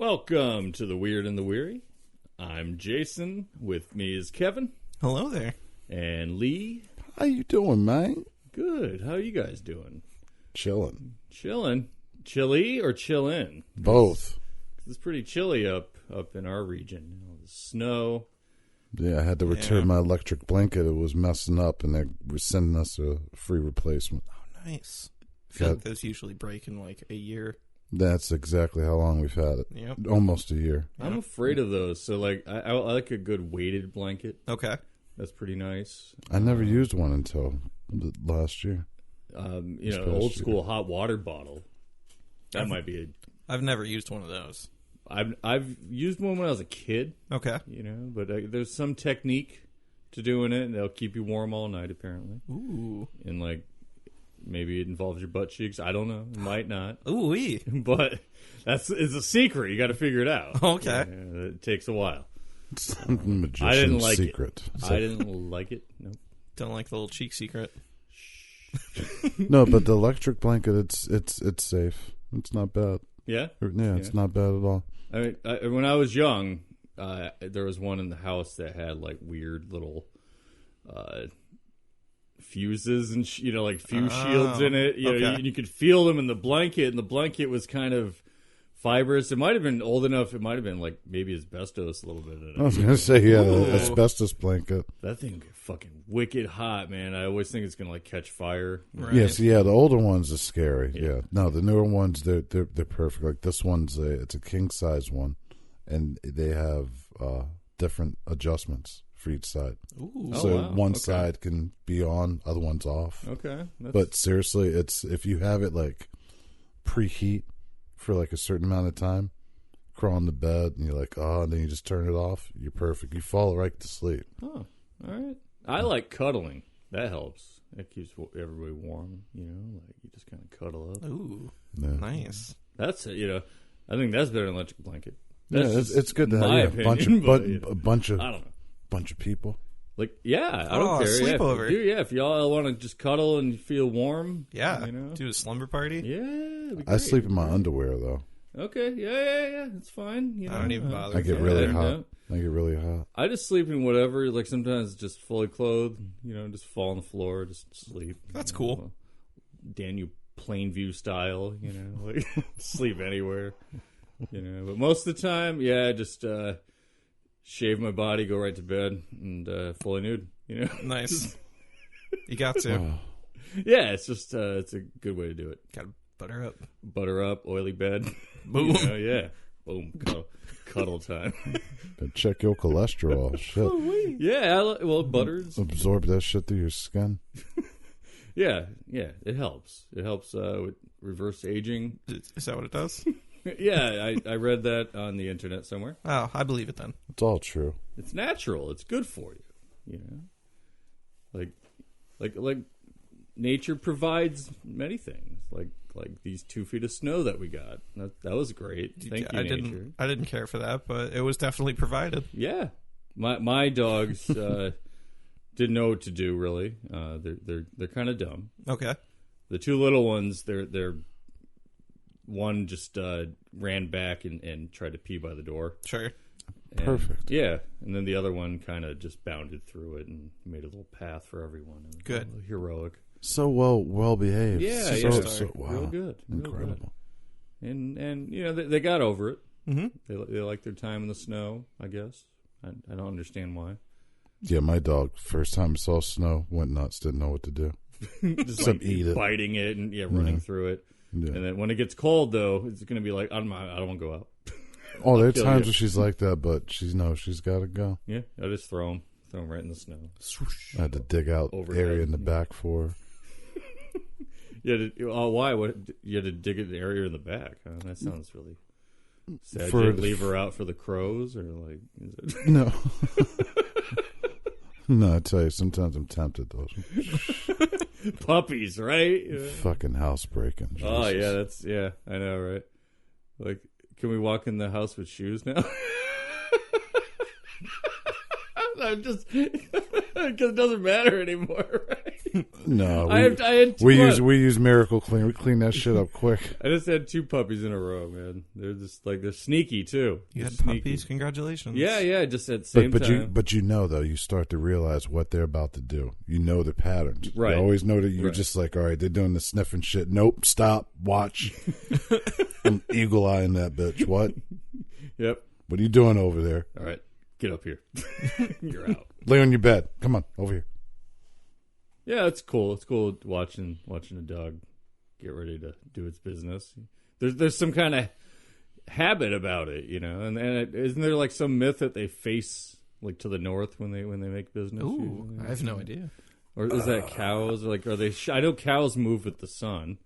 Welcome to the Weird and the Weary. I'm Jason. With me is Kevin. Hello there. And Lee. How you doing, man? Good. How you guys doing? Chilling. Chilling. Chilly or chillin'? Both. It's pretty chilly up in our region. You know, the snow. Yeah, I had to return my electric blanket. It was messing up, and they were sending us a free replacement. Oh, nice. I feel like those usually break in like a year. That's exactly how long we've had it. Yep. Almost a year. I'm afraid of those. So, like, I like a good weighted blanket. Okay. That's pretty nice. I never used one until last year. Old school hot water bottle. That might be I've never used one of those. I've used one when I was a kid. Okay. You know, but there's some technique to doing it, and they'll keep you warm all night, apparently. Ooh. And, like, maybe it involves your butt cheeks. I don't know. It might not. Ooh-wee. But it's a secret. You got to figure it out. Okay. Yeah, it takes a while. Magician's I didn't like secret. it. I didn't like it. Nope. Don't like the little cheek secret. No, but the electric blanket, it's safe. It's not bad. Yeah? Yeah, it's not bad at all. I mean, when I was young, there was one in the house that had, like, weird little fuses and, like, fuse shields in it. You know, you could feel them in the blanket, and the blanket was kind of fibrous. It might have been old enough. It might have been, like, maybe asbestos a little bit in it. I was going to say, yeah, the asbestos blanket. That thing get fucking wicked hot, man. I always think it's going to, like, catch fire. Right. Yes, yeah, the older ones are scary. Yeah. No, the newer ones, they're perfect. Like this one's it's a king size one, and they have different adjustments for each side. Ooh. So wow. one Okay. side can be on, other one's off. Okay. But seriously, it's if you have it like preheat for like a certain amount of time, crawl in the bed and you're like, and then you just turn it off. You're perfect. You fall right to sleep. Oh, all right. I like cuddling. That helps. That keeps everybody warm. You know, like you just kind of cuddle up. Ooh. Yeah. Nice. That's it. You know, I think that's better than electric blanket. Yeah, That's it's good to have my a opinion, bunch of I don't know. bunch of people. Like, yeah, I don't care. Sleepover. Yeah, if y'all want to just cuddle and feel warm. Yeah. You know? Do a slumber party. Yeah. It'd be I great. sleep in my underwear though. Okay. Yeah. It's fine. You know? I don't even bother. I get with really that. hot. I get really hot. I just sleep in whatever. Like sometimes just fully clothed. You know, just fall on the floor, just sleep. That's you cool. know, Daniel Plainview style. You know, like sleep anywhere. You know, but most of the time, yeah, just shave my body, go right to bed, and fully nude. You know, Nice. You got to. Oh, yeah, it's just it's a good way to do it. Got to butter up. Butter up, oily bed. Boom. You know, yeah. Boom. Cuddle time. check your cholesterol. Shit. Yeah, well, butters. Absorb that shit through your skin. Yeah, it helps. It helps with reverse aging. Is that what it does? Yeah, I read that on the internet somewhere. Oh, I believe it then. It's all true. It's natural. It's good for you. You know, like nature provides many things. Like these 2 feet of snow that we got. That was great. Thank you, nature. I didn't care for that, but it was definitely provided. Yeah, my dogs didn't know what to do really. They're kind of dumb. Okay. The 2 little ones, they're one just ran back and tried to pee by the door. Sure. And, Perfect. Yeah, and then the other one kind of just bounded through it and made a little path for everyone. It was Good. Heroic. So well behaved. Yeah, Wow. Real good. Incredible. And you know they got over it. Mm-hmm. They like their time in the snow. I guess I don't understand why. Yeah, my dog, first time I saw snow, went nuts, didn't know what to do. Just like eat it. biting it and running through it. Yeah. And then when it gets cold though, it's going to be like I don't want to go out. Oh, there are kill times you. where she's like that, but she's got to go. Yeah, I just throw them right in the snow. I had to dig out Overhead. area in the back for her. Why? What? You had to dig an area in the back. Huh? That sounds really sad. For Did you the leave her out for the crows, or like? Is it... No. No, I tell you, sometimes I'm tempted, though. Puppies, right? Yeah. Fucking housebreaking. Oh Jesus. yeah, I know, right? Like, can we walk in the house with shoes now? I'm just because it doesn't matter anymore, right? No, I had we use Miracle Clean. We clean that shit up quick. I just had 2 puppies in a row, man. They're just like they're sneaky too. You They're had sneaky. puppies? Congratulations. Yeah. Just at the same time. But you know though, you start to realize what they're about to do. You know the patterns. Right. You always know that you're just like, all right, they're doing the sniffing shit. Nope, stop, watch. I'm eagle eyeing that bitch. What? Yep. What are you doing over there? All right, get up here. You're out. Lay on your bed. Come on, over here. Yeah, it's cool. It's cool watching a dog get ready to do its business. There's some kind of habit about it, you know. And isn't there like some myth that they face like to the north when they make business? Ooh, I have no idea. Or is that cows? Or like, are they? I know cows move with the sun,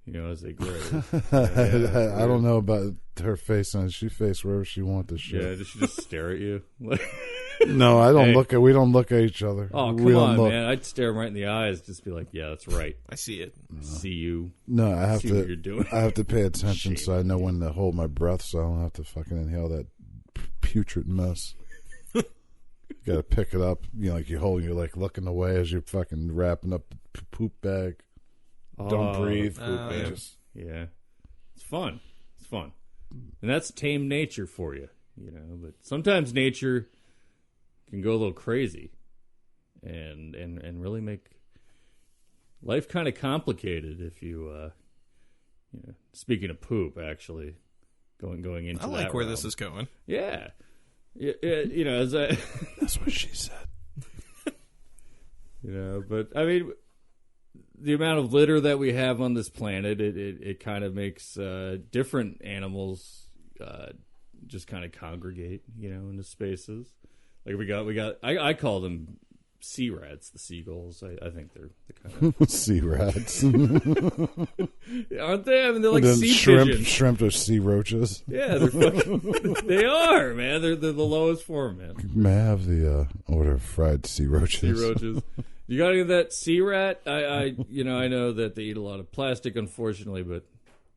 you know, as they graze. I don't know about her face, and she face wherever she wants to shit. Yeah, does she just stare at you? Like, no, I don't Hey. look at. We don't look at each other. oh, we come don't on, look. man! I'd stare him right in the eyes, just be like, "Yeah, that's right. I see it. See you. No, I have See to. what you're doing." I have to pay attention, Shame. so I know when to hold my breath, so I don't have to fucking inhale that putrid mess. You got to pick it up. You know, like you're like looking away as you're fucking wrapping up the poop bag. Don't breathe. Oh, yeah. Just- Yeah, it's fun. It's fun, and that's tame nature for you, you know. But sometimes nature can go a little crazy, and really make life kind of complicated if you, you know. Speaking of poop, actually, going into I like that where realm. this is going. Yeah, you know, as I. That's what she said. You know, but I mean, the amount of litter that we have on this planet, it kind of makes different animals just kind of congregate, you know, into spaces. Like we got. I call them sea rats, the seagulls. I think they're kind of Sea rats. aren't they? I mean, they're like And then sea shrimp. pigeons. Shrimp are sea roaches. Yeah, they're fucking. They are, man. They're the lowest form, man. May I have the order of fried sea roaches? Sea roaches. You got to get that sea rat. I know that they eat a lot of plastic, unfortunately, but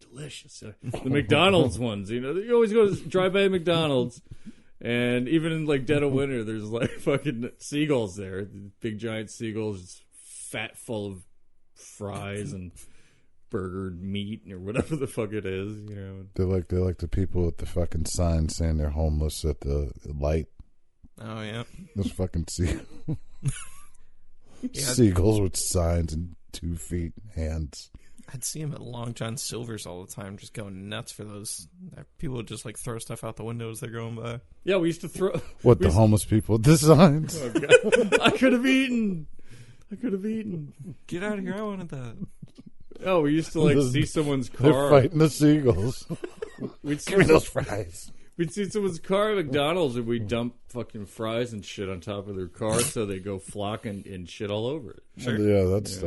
delicious. The McDonald's ones, you know, you always go to drive by McDonald's, and even in like dead of winter, there's like fucking seagulls there, big giant seagulls, just fat full of fries and burgered meat or whatever the fuck it is, you know. They're like the people with the fucking sign saying they're homeless at the light. Oh, yeah. Those fucking Yeah. seagulls with signs and 2 feet hands. I'd see him at Long John Silver's all the time, just going nuts for those. People would just like throw stuff out the window as they're going by. Yeah, we used to throw. What the homeless people? The signs. Oh, God. I could have eaten. Get out of here! I wanted that. Oh, we used to like see someone's car. They're fighting the seagulls. We'd see Give me those fries. We'd see someone's car at McDonald's and we'd dump fucking fries and shit on top of their car so they go flock and shit all over it. Sure. Yeah, that's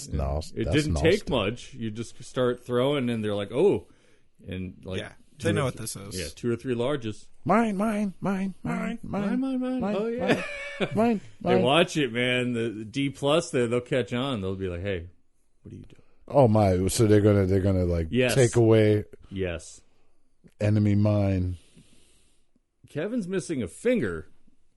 nasty. It didn't take much. You just start throwing and they're like, oh. And like, Yeah, they know what this is. Yeah, 2 or 3 larges. Mine. Mine. Oh, yeah. Mine. They watch it, man. The D plus there, they'll catch on. They'll be like, hey, what are you doing? Oh my! So they're gonna like Yes. take away Yes. enemy mine. Kevin's missing a finger,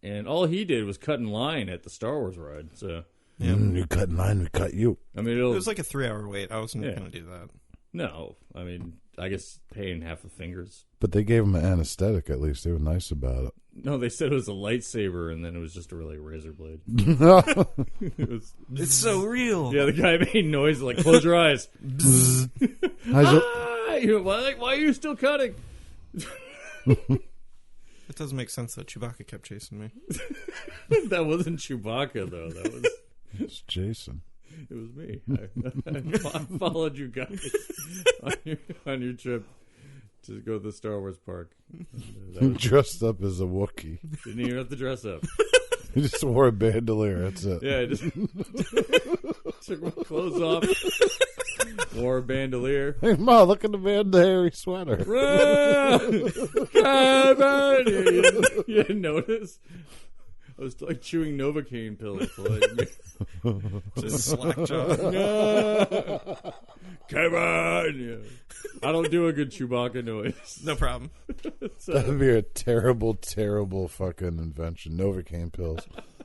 and all he did was cut in line at the Star Wars ride. So, Yeah. You cut mine, we cut you. I mean, It was like a 3-hour wait. I wasn't Yeah. going to do that. no. I mean, I guess paying half a finger's. But they gave him an anesthetic. At least they were nice about it. No, they said it was a lightsaber, and then it was just a really razor blade. How's It was, It's so real. yeah, the guy made noise like, close your eyes. your, Why are you still cutting? It doesn't make sense that Chewbacca kept chasing me. That wasn't Chewbacca, though. That was it's Jason. it was me. I followed you guys on your trip to go to the Star Wars park. That was, Dressed up as a Wookiee. didn't even have to dress up. He just wore a bandolier. That's it. Yeah, I just took my clothes off, wore a bandolier. Hey, Ma, look at the man, the hairy sweater. Kevin! You didn't notice? I was like chewing Novocaine pills. Like, Just slack jaw. Kevin! Yeah. I don't do a good Chewbacca noise. No problem. That'd be a terrible, terrible fucking invention. Novocaine pills.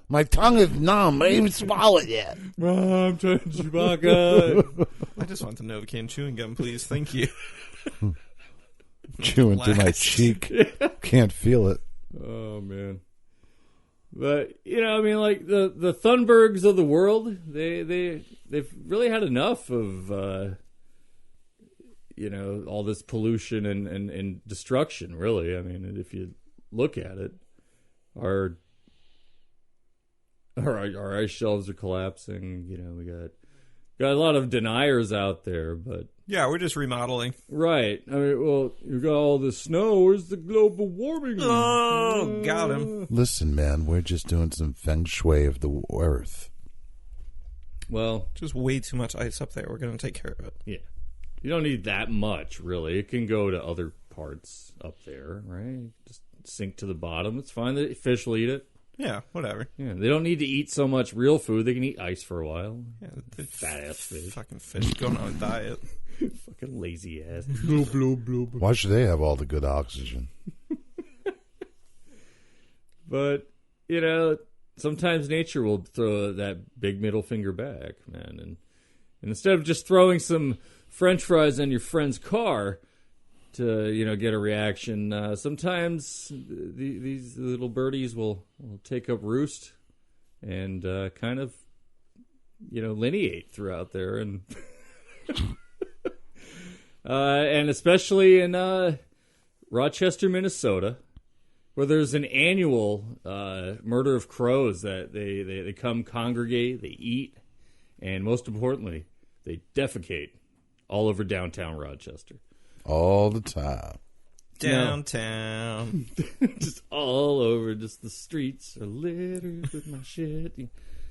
My tongue is numb. I didn't even swallow it yet. I'm trying to Chewbacca. I just want the Novocaine chewing gum, please. Thank you. Chewing through my Last. cheek. Can't feel it. Oh man. But I mean, like the Thunbergs of the world, they've really had enough of all this pollution and destruction. Really, I mean, if you look at it, our ice shelves are collapsing. We got a lot of deniers out there, but Yeah, we're just remodeling. right. I mean, well, you got all this snow. Where's the global warming? Oh, got him. Listen, man, we're just doing some feng shui of the earth. Well, Just way too much ice up there. We're going to take care of it. yeah. You don't need that much, really. It can go to other parts up there, right? Just sink to the bottom. It's fine. The fish will eat it. Yeah, whatever. Yeah, they don't need to eat so much real food. They can eat ice for a while. Yeah, Fat ass fish. Fucking fish going on a diet. Fucking lazy ass. Why should they have all the good oxygen? But, sometimes nature will throw that big middle finger back, man. And instead of just throwing some French fries on your friend's car to, get a reaction, sometimes these little birdies will take up roost and kind of, lineate throughout there. And and especially in Rochester, Minnesota, where there's an annual murder of crows that they come congregate, they eat, and most importantly, they defecate all over downtown Rochester. All the time. Downtown. Just all over. Just the streets are littered with my shit.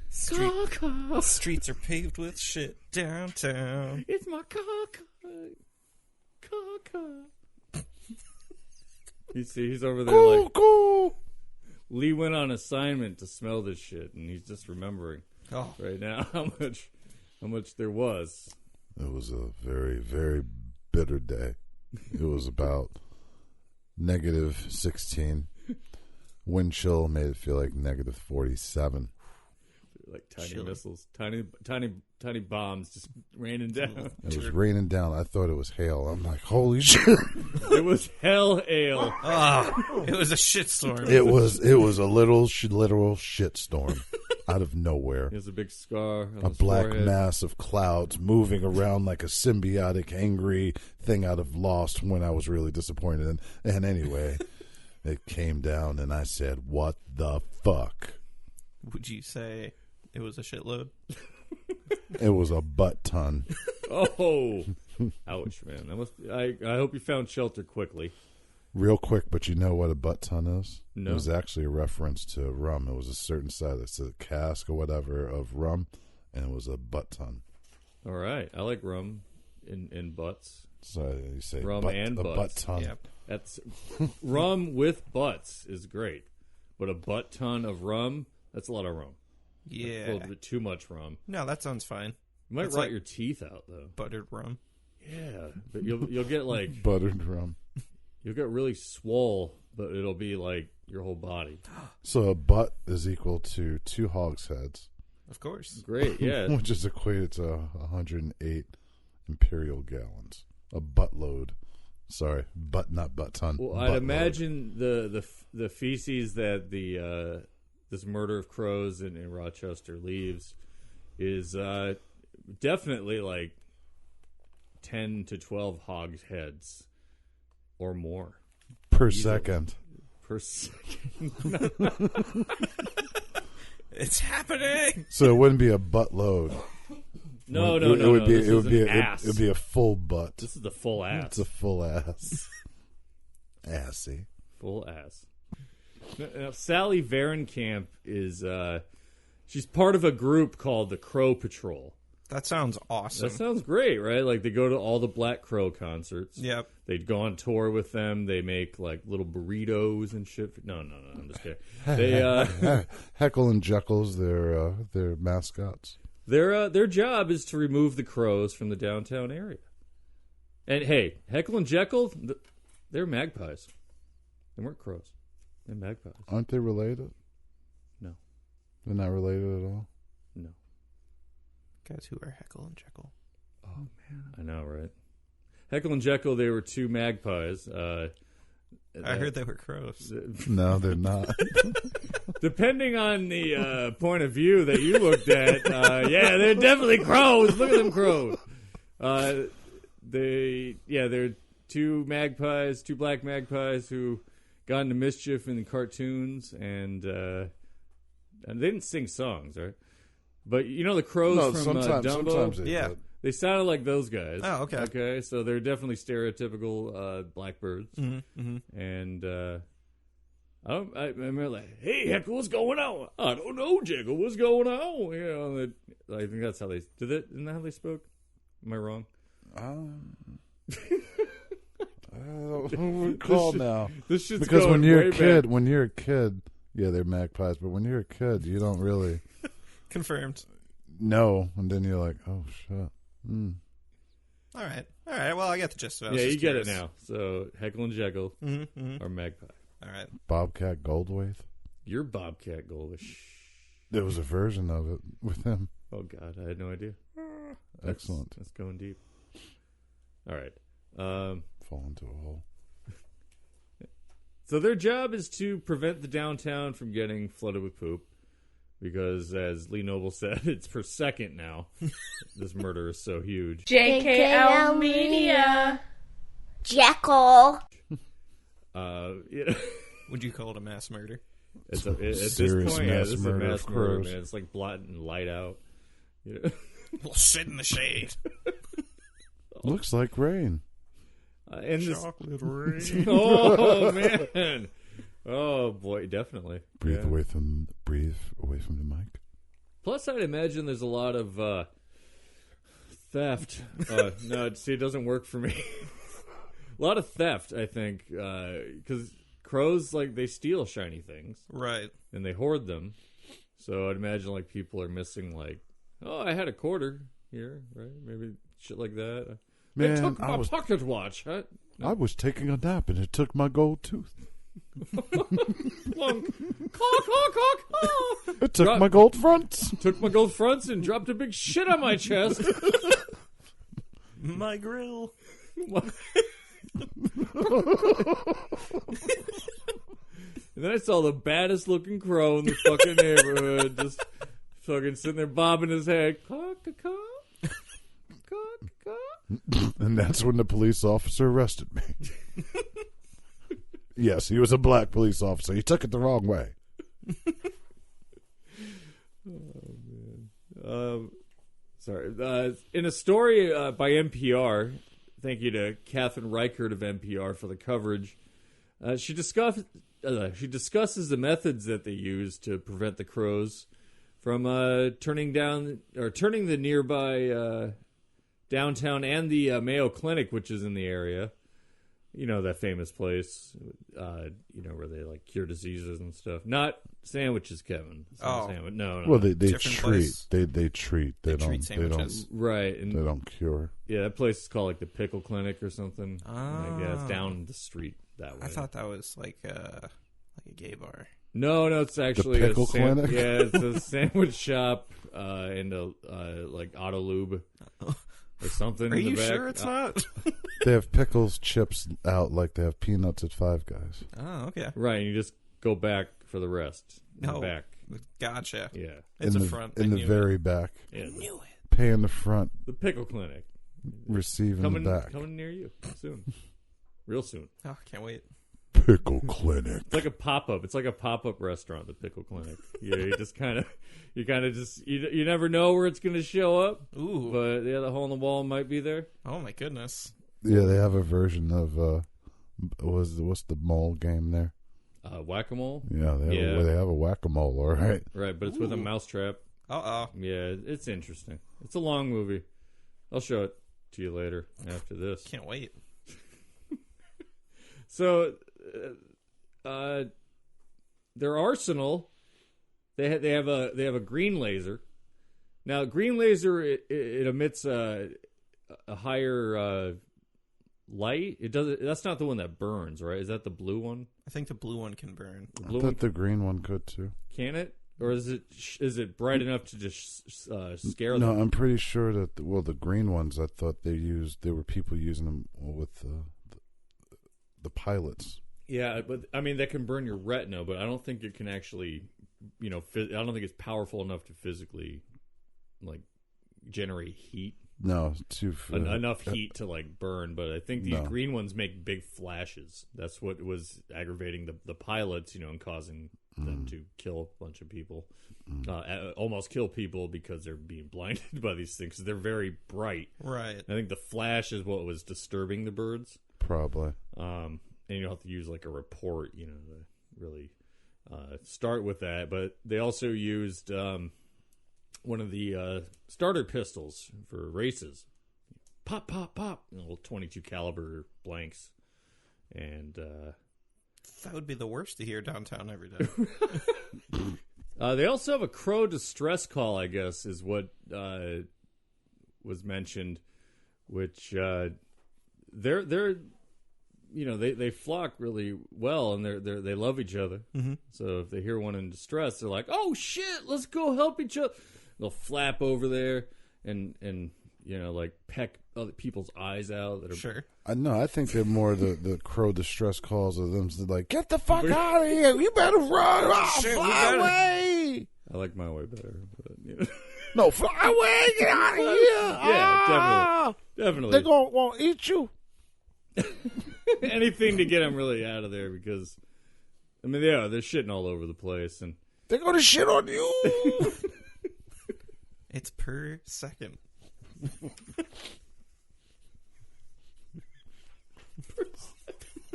Streets are paved with shit downtown. It's my caca. You see, he's over there like... Cool. Lee went on assignment to smell this shit, and he's just remembering Oh, right now how much there was. It was a very, very bitter day. It was about -16. Wind chill made it feel like -47. Like tiny Chilly. missiles, tiny bombs just raining down. It was raining down. I thought it was hail. I'm like, holy shit! It was hell ale. it was a shitstorm. It was a literal shit storm out of nowhere. He has a big scar on A his black forehead. mass of clouds moving around like a symbiotic, angry thing out of Lost when I was really disappointed. And anyway, it came down and I said, what the fuck? Would you say it was a shitload? It was a butt ton. Oh, ouch, man! I hope you found shelter quickly. Real quick, but you know what a butt ton is? No. It was actually a reference to rum. It was a certain size. It's a cask or whatever of rum, and it was a butt ton. All right, I like rum in butts. So you say Rum butt, and a butts. butt ton. Yep. That's rum with butts is great, but a butt ton of rum, that's a lot of rum. A Yeah. little bit too much rum. No, that sounds fine. You might It's rot like- your teeth out though. Buttered rum. Yeah, but you'll get like Buttered rum. you'll get really swole, but it'll be like your whole body. So a butt is equal to 2 hogsheads, Of course. Great, yeah. which is equated to 108 imperial gallons. A buttload. Sorry, not butt ton. Well, butt I'd load. imagine the feces that this murder of crows in Rochester leaves is definitely like 10 to 12 hogsheads or more per second. per second. It's happening. So it wouldn't be a buttload. No, It would be. This It would is be. an ass. It would be a full butt. This is the full ass. It's a full ass. Assy. Full ass. Now, Sally Varenkamp is she's part of a group called the Crow Patrol. That sounds awesome. That sounds great, right? Like they go to all the Black Crow concerts. Yep. They'd go on tour with them. They make like little burritos and shit. No, I'm just kidding. They Heckle and Jekyll's their mascots. their job is to remove the crows from the downtown area. And hey, Heckle and Jekyll, they're magpies. They weren't crows. They're magpies. Aren't they related? No. They're not related at all. No. Guys who are Heckle and Jekyll. Oh man, I know, right? Heckle and Jekyll, they were two magpies. I heard they were crows. No, they're not. Depending on the point of view that you looked at, yeah, they're definitely crows. Look at them crows. They're two magpies, two black magpies who got into mischief in the cartoons, and they didn't sing songs, right? But you know the crows from Dumbo? Sometimes they Yeah. did. They sounded like those guys. Oh, okay. Okay, so they're definitely stereotypical blackbirds. Mm-hmm. And I remember like, hey, Heckle, what's going on? I don't know, Jekyll, what's going on? You know, I think that's how they did it. Isn't that how they spoke? Am I wrong? I don't recall now. This shit's Because going when you're a kid, yeah, they're magpies. But when you're a kid, you don't really Confirmed. know, and then you're like, oh shit. All right. Well, I get the gist of it. Yeah, you get it now. So Heckle and Jekyll are magpie. All right. Bobcat Goldthwait. You're Bobcat Goldthwait. There was a version of it with him. Oh God, I had no idea. Excellent. That's going deep. All right. Fall into a hole. So their job is to prevent the downtown from getting flooded with poop. Because, as Lee Noble said, it's per second now. This murder is so huge. JKL Media. Jekyll. Yeah. Would you call it a mass murder? At this Serious point, yeah, mass this is a murder mass of murder, crows. man. It's like blotting light out. Yeah. We'll sit in the shade. Looks like rain. And this, Chocolate rain. oh man, oh boy, definitely. Breathe Yeah. away from the mic. Plus, I'd imagine there's a lot of theft. No, see, it doesn't work for me. A lot of theft, I think, because crows they steal shiny things, Right. and they hoard them. So I'd imagine people are missing oh, I had a quarter here, right? Maybe shit like that. They Man, took my pocket watch. Huh? I was taking a nap and it took my gold tooth. Clunk. Clunk, clunk, clunk. Oh. It took my gold fronts. Took my gold fronts and dropped a big shit on my chest. My grill. And then I saw the baddest looking crow in the fucking neighborhood, just fucking sitting there bobbing his head. Caw, caw, caw. Caw, caw. And that's when the police officer arrested me. Yes, he was a black police officer. He took it the wrong way. Sorry. In a story by NPR, thank you to Catherine Reichert of NPR for the coverage, she discusses the methods that they use to prevent the crows from turning the nearby downtown and the Mayo Clinic, which is in the area. You know, that famous place, where they cure diseases and stuff. Not sandwiches, Kevin. Oh. No. Well, they Different treat. place. They treat. They don't. treat They don't. sandwiches. Right. And They don't cure. yeah, that place is called the Pickle Clinic or something. Oh. Yeah, it's down the street that way. I thought that was like a gay bar. No, it's actually The Pickle Clinic? Yeah, it's a sandwich shop and a auto lube or something. Are in the you back. sure it's not? They have pickles, chips out like they have peanuts at Five Guys. Oh, okay. Right, and you just go back for the rest. In the No. back. Gotcha. Yeah. It's in a the, front. in I the knew very it. back. Yeah. Knew it. Pay in the front, The Pickle Clinic. receive in Coming the back. near you soon. Real soon. Oh, can't wait. Pickle Clinic. It's like a pop-up. It's like a pop-up restaurant, the Pickle Clinic. Yeah, you never know where it's going to show up. Ooh. But yeah, the hole in the wall might be there. Oh my goodness. Yeah, they have a version of what's the mole game there? Whack-a-mole. Yeah, they have a whack-a-mole. All right. Right, but it's with a mousetrap. Uh-oh. Yeah, it's interesting. It's a long movie. I'll show it to you later after this. Can't wait. So, their arsenal, they have a green laser. Now, green laser it emits a higher light. It does. That's not the one that burns, right? Is that the blue one? I think the blue one can burn. The I blue thought one the green one could too. can it? or is it bright enough to just scare them? No, I'm pretty sure that the green ones. I thought there were people using them with the pilots. Yeah, but I mean, that can burn your retina, but I don't think it can actually, I don't think it's powerful enough to physically, like, generate heat. No, enough heat to like burn. But I think these green ones make big flashes. That's what was aggravating the pilots, and causing them to kill a bunch of people, almost kill people because they're being blinded by these things. They're very bright. Right. I think the flash is what was disturbing the birds. Probably. And you'll have to use like a report, to really start with that. But they also used one of the starter pistols for races. Pop, pop, pop. Little 22 caliber blanks. And that would be the worst to hear downtown every day. They also have a crow distress call, I guess, is what was mentioned, which they're they flock really well, and they love each other. Mm-hmm. So if they hear one in distress, they're like, "Oh shit, let's go help each other." They'll flap over there and like peck other people's eyes out. That are sure. No, I think they're more the crow distress calls of them. Like, get the fuck out of here! You better run! Oh, shit, fly away! I like my way better. But, No, fly away! Get out of here! Yeah, definitely. They're gonna eat you. Anything to get them really out of there, because I mean, they're shitting all over the place, and they're gonna shit on you. It's per second.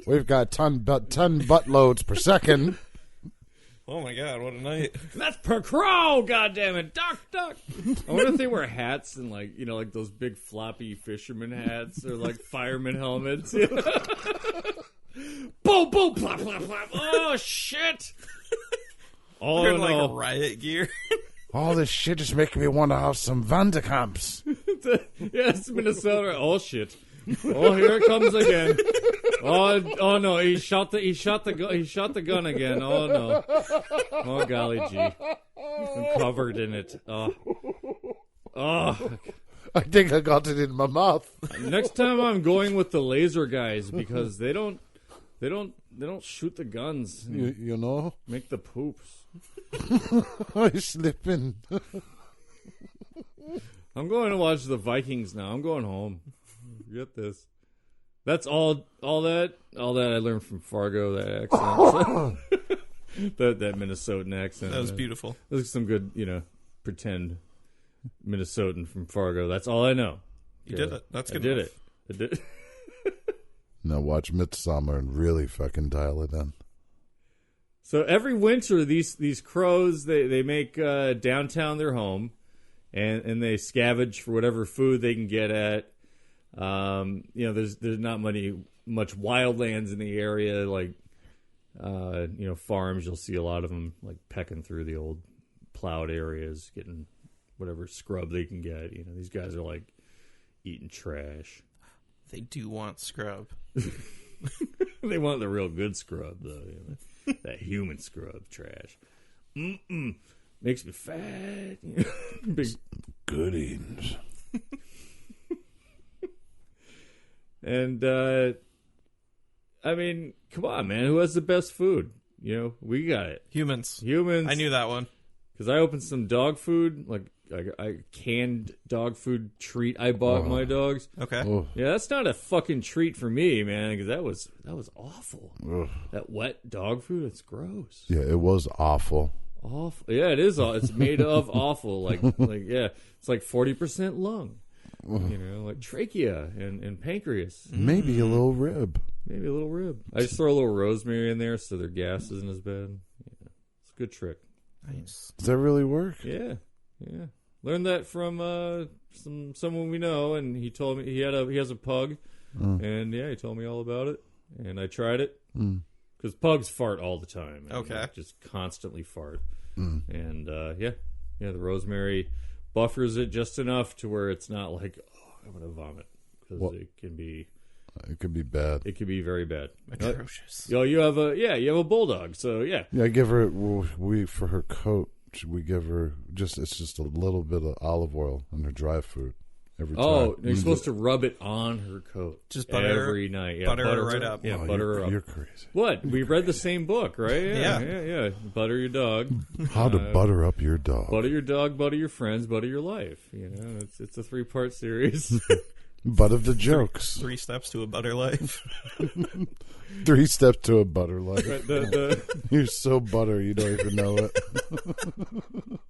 We've got 10 butt loads per second. Oh my god, what a night. That's per crow, goddammit. Duck, duck. I wonder if they wear hats and like those big floppy fisherman hats or like fireman helmets. Boom, boom, plop, plop, plop. Oh shit. Oh They're no. like riot gear. All this shit is making me want to have some Vanderkamps. Yes, Minnesota. Oh shit. Oh, here it comes again. Oh no, he shot the gun again. Oh no. Oh golly gee. I'm covered in it. Oh. I think I got it in my mouth. Next time I'm going with the laser guys, because they don't shoot the guns. You know? Make the poops. I slip in. I'm going to watch the Vikings now. I'm going home. Get this. That's all that I learned from Fargo, that accent. that Minnesotan accent. That was beautiful. There's some good, pretend Minnesotan from Fargo. That's all I know. You did it. That's good. I did it. Now watch Midsummer and really fucking dial it in. So every winter, these crows, they make downtown their home, and they scavenge for whatever food they can get at. There's not much wildlands in the area, like farms. You'll see a lot of them like pecking through the old plowed areas, getting whatever scrub they can get. These guys are like eating trash. They do want scrub. They want the real good scrub, though. That human scrub trash. Makes me fat. Big goodings. And I mean, come on, man. Who has the best food? We got it. Humans. I knew that one. Because I opened some dog food, like I canned dog food treat I bought my dogs. Okay. Oh. Yeah, that's not a fucking treat for me, man, because that was awful. Ugh. That wet dog food, it's gross. Yeah, it was awful. Awful. Yeah, it is. It's made of awful. Like yeah, it's like 40% lung. Like trachea and pancreas. Maybe a little rib. Maybe a little rib. I just throw a little rosemary in there so their gas isn't as bad. Yeah, it's a good trick. Nice. Does that really work? Yeah. Learned that from someone we know, and he told me he has a pug, and he told me all about it, and I tried it because pugs fart all the time. Okay, just constantly fart, and the rosemary buffers it just enough to where it's not like, oh, I'm gonna vomit, because it can be. It could be bad. It could be very bad. Atrocious. You have a bulldog, so yeah. Yeah, I give her for her coat. should we give her it's just a little bit of olive oil in her dry food every time. Oh, you're supposed to rub it on her coat. Just butter every night. Yeah, butter her right up. Yeah, Oh, butter her up. You're crazy. What? We read the same book, right? Yeah. Butter your dog. How to butter up your dog. Butter your dog, butter your friends, butter your life. You know, it's a 3-part series. Butt of the jokes. 3 steps to a butter life. 3 steps to a butter life. Right, You're so butter you don't even know it.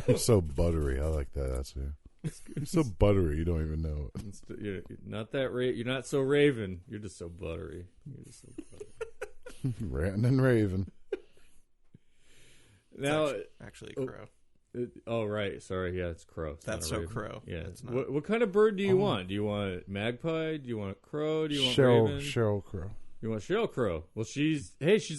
You're so buttery. I like that. That's it. You're so buttery you don't even know it. you're not that you're not so raven. You're just so buttery. You're just so buttery. Ranting and raving. Now, Actually, a crow. oh right, sorry, yeah, it's crow. It's That's not a so raven. crow. Yeah, It's not. what kind of bird do you want? Do you want magpie? Do you want crow? Do you want raven? Sheryl Crow. You want Sheryl Crow? Well, she's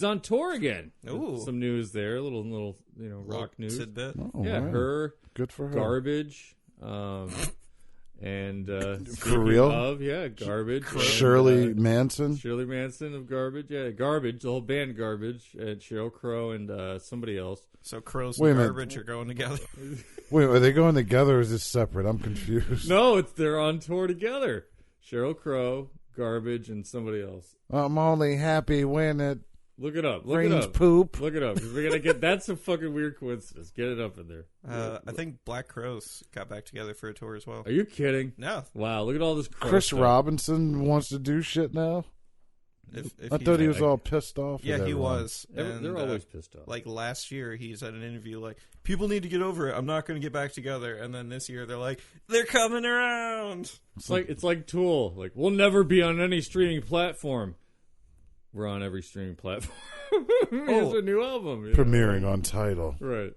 on tour again. Ooh. Some news there, a little rock news. Tidbit. Oh, Yeah, wow. her Good for her. garbage, and For real? Garbage. Shirley and, Manson. Shirley Manson of Garbage. Yeah, Garbage. The whole band Garbage, and Sheryl Crow and somebody else. So crows Wait a and minute. garbage are going together. Wait, are they going together or is this separate? I'm confused. No, they're on tour together. Sheryl Crow, Garbage, and somebody else. I'm only happy when it Look it up. Look it rains up. poop. Look it up. 'Cause we're gonna get. That's a fucking weird coincidence. Get it up in there. I think Black Crows got back together for a tour as well. Are you kidding? No. Wow. Look at all this. Crow Chris stuff. Robinson wants to do shit now. If I thought he was all pissed off. Yeah, with he everyone. was. They're And, always pissed off. Like last year, he said in an interview, like, people need to get over it. I'm not going to get back together. And then this year, they're like, they're coming around. It's like Tool. Like, we'll never be on any streaming platform. We're on every streaming platform. It's a new album. You know? Premiering on Tidal. Right.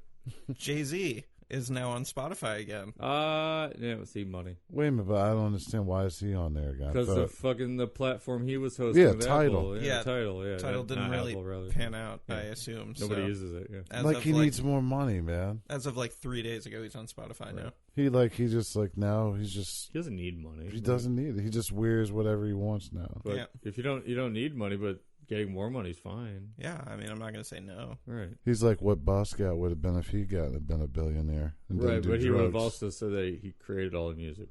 Jay-Z is now on Spotify again. Yeah, see money. Wait a minute, but I don't understand why is he on there, guy? Because of fucking the platform he was hosting. Yeah, with Tidal. Apple. Yeah, Tidal. Yeah, Title didn't not really Apple, rather. pan out, Yeah. I assume. Nobody so. uses it. Yeah. As like of he needs more money, man. As of like 3 days ago, he's on Spotify now. He just like now he's just He doesn't need money. he doesn't need it. He just wears whatever he wants now. But Yeah. if you don't need money, but getting more money's fine. Yeah, I mean, I'm not going to say no. Right. He's like what Basquiat would have been if he been a billionaire. And didn't Right, do but he would have drugs. also said that he created all the music.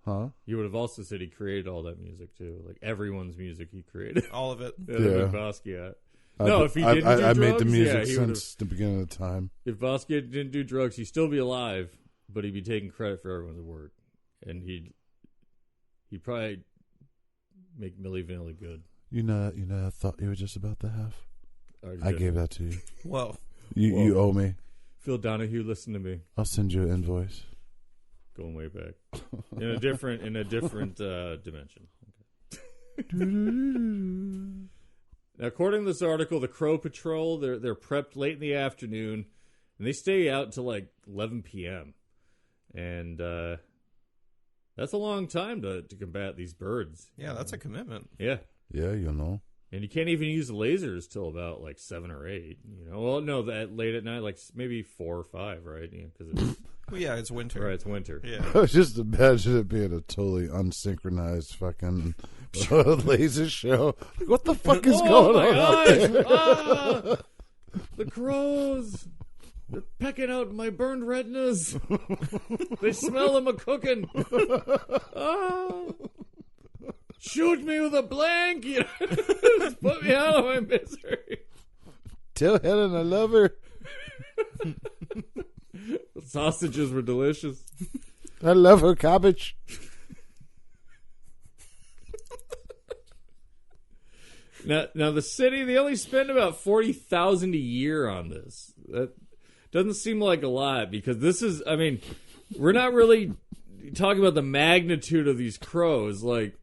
Huh? He would have also said he created all that music too, like everyone's music he created. All of it. Yeah. Basquiat. I- No, if he didn't do I made the drugs, music yeah, he would've- since the beginning of the time. If Basquiat didn't do drugs, he'd still be alive, but he'd be taking credit for everyone's work, and he'd probably make Milli Vanilli good. You know, I thought you were just about to have. I gave that to you. Whoa. You owe me. Phil Donahue, listen to me. I'll send you an invoice. Going way back in a different dimension. Now, according to this article, the Crow Patrol they're prepped late in the afternoon, and they stay out until like 11 p.m. And that's a long time to combat these birds. Yeah, that's a commitment. Yeah, Yeah, you know. and you can't even use the lasers till about like 7 or 8. You know, well, no, that late at night, like maybe 4 or 5, right? Yeah, because it's Well, yeah, it's winter. right, it's winter. Yeah. Just imagine it being a totally unsynchronized fucking laser show. Like, what the fuck is going on out there? Ah, the crows. They're pecking out my burned retinas. They smell them a cooking. Ah, shoot me with a blank. You know? Just put me out of my misery. Tell Helen I love her. The sausages were delicious. I love her cabbage. Now the city, they only spend about $40,000 a year on this. That doesn't seem like a lot because this is, I mean, we're not really talking about the magnitude of these crows. Like,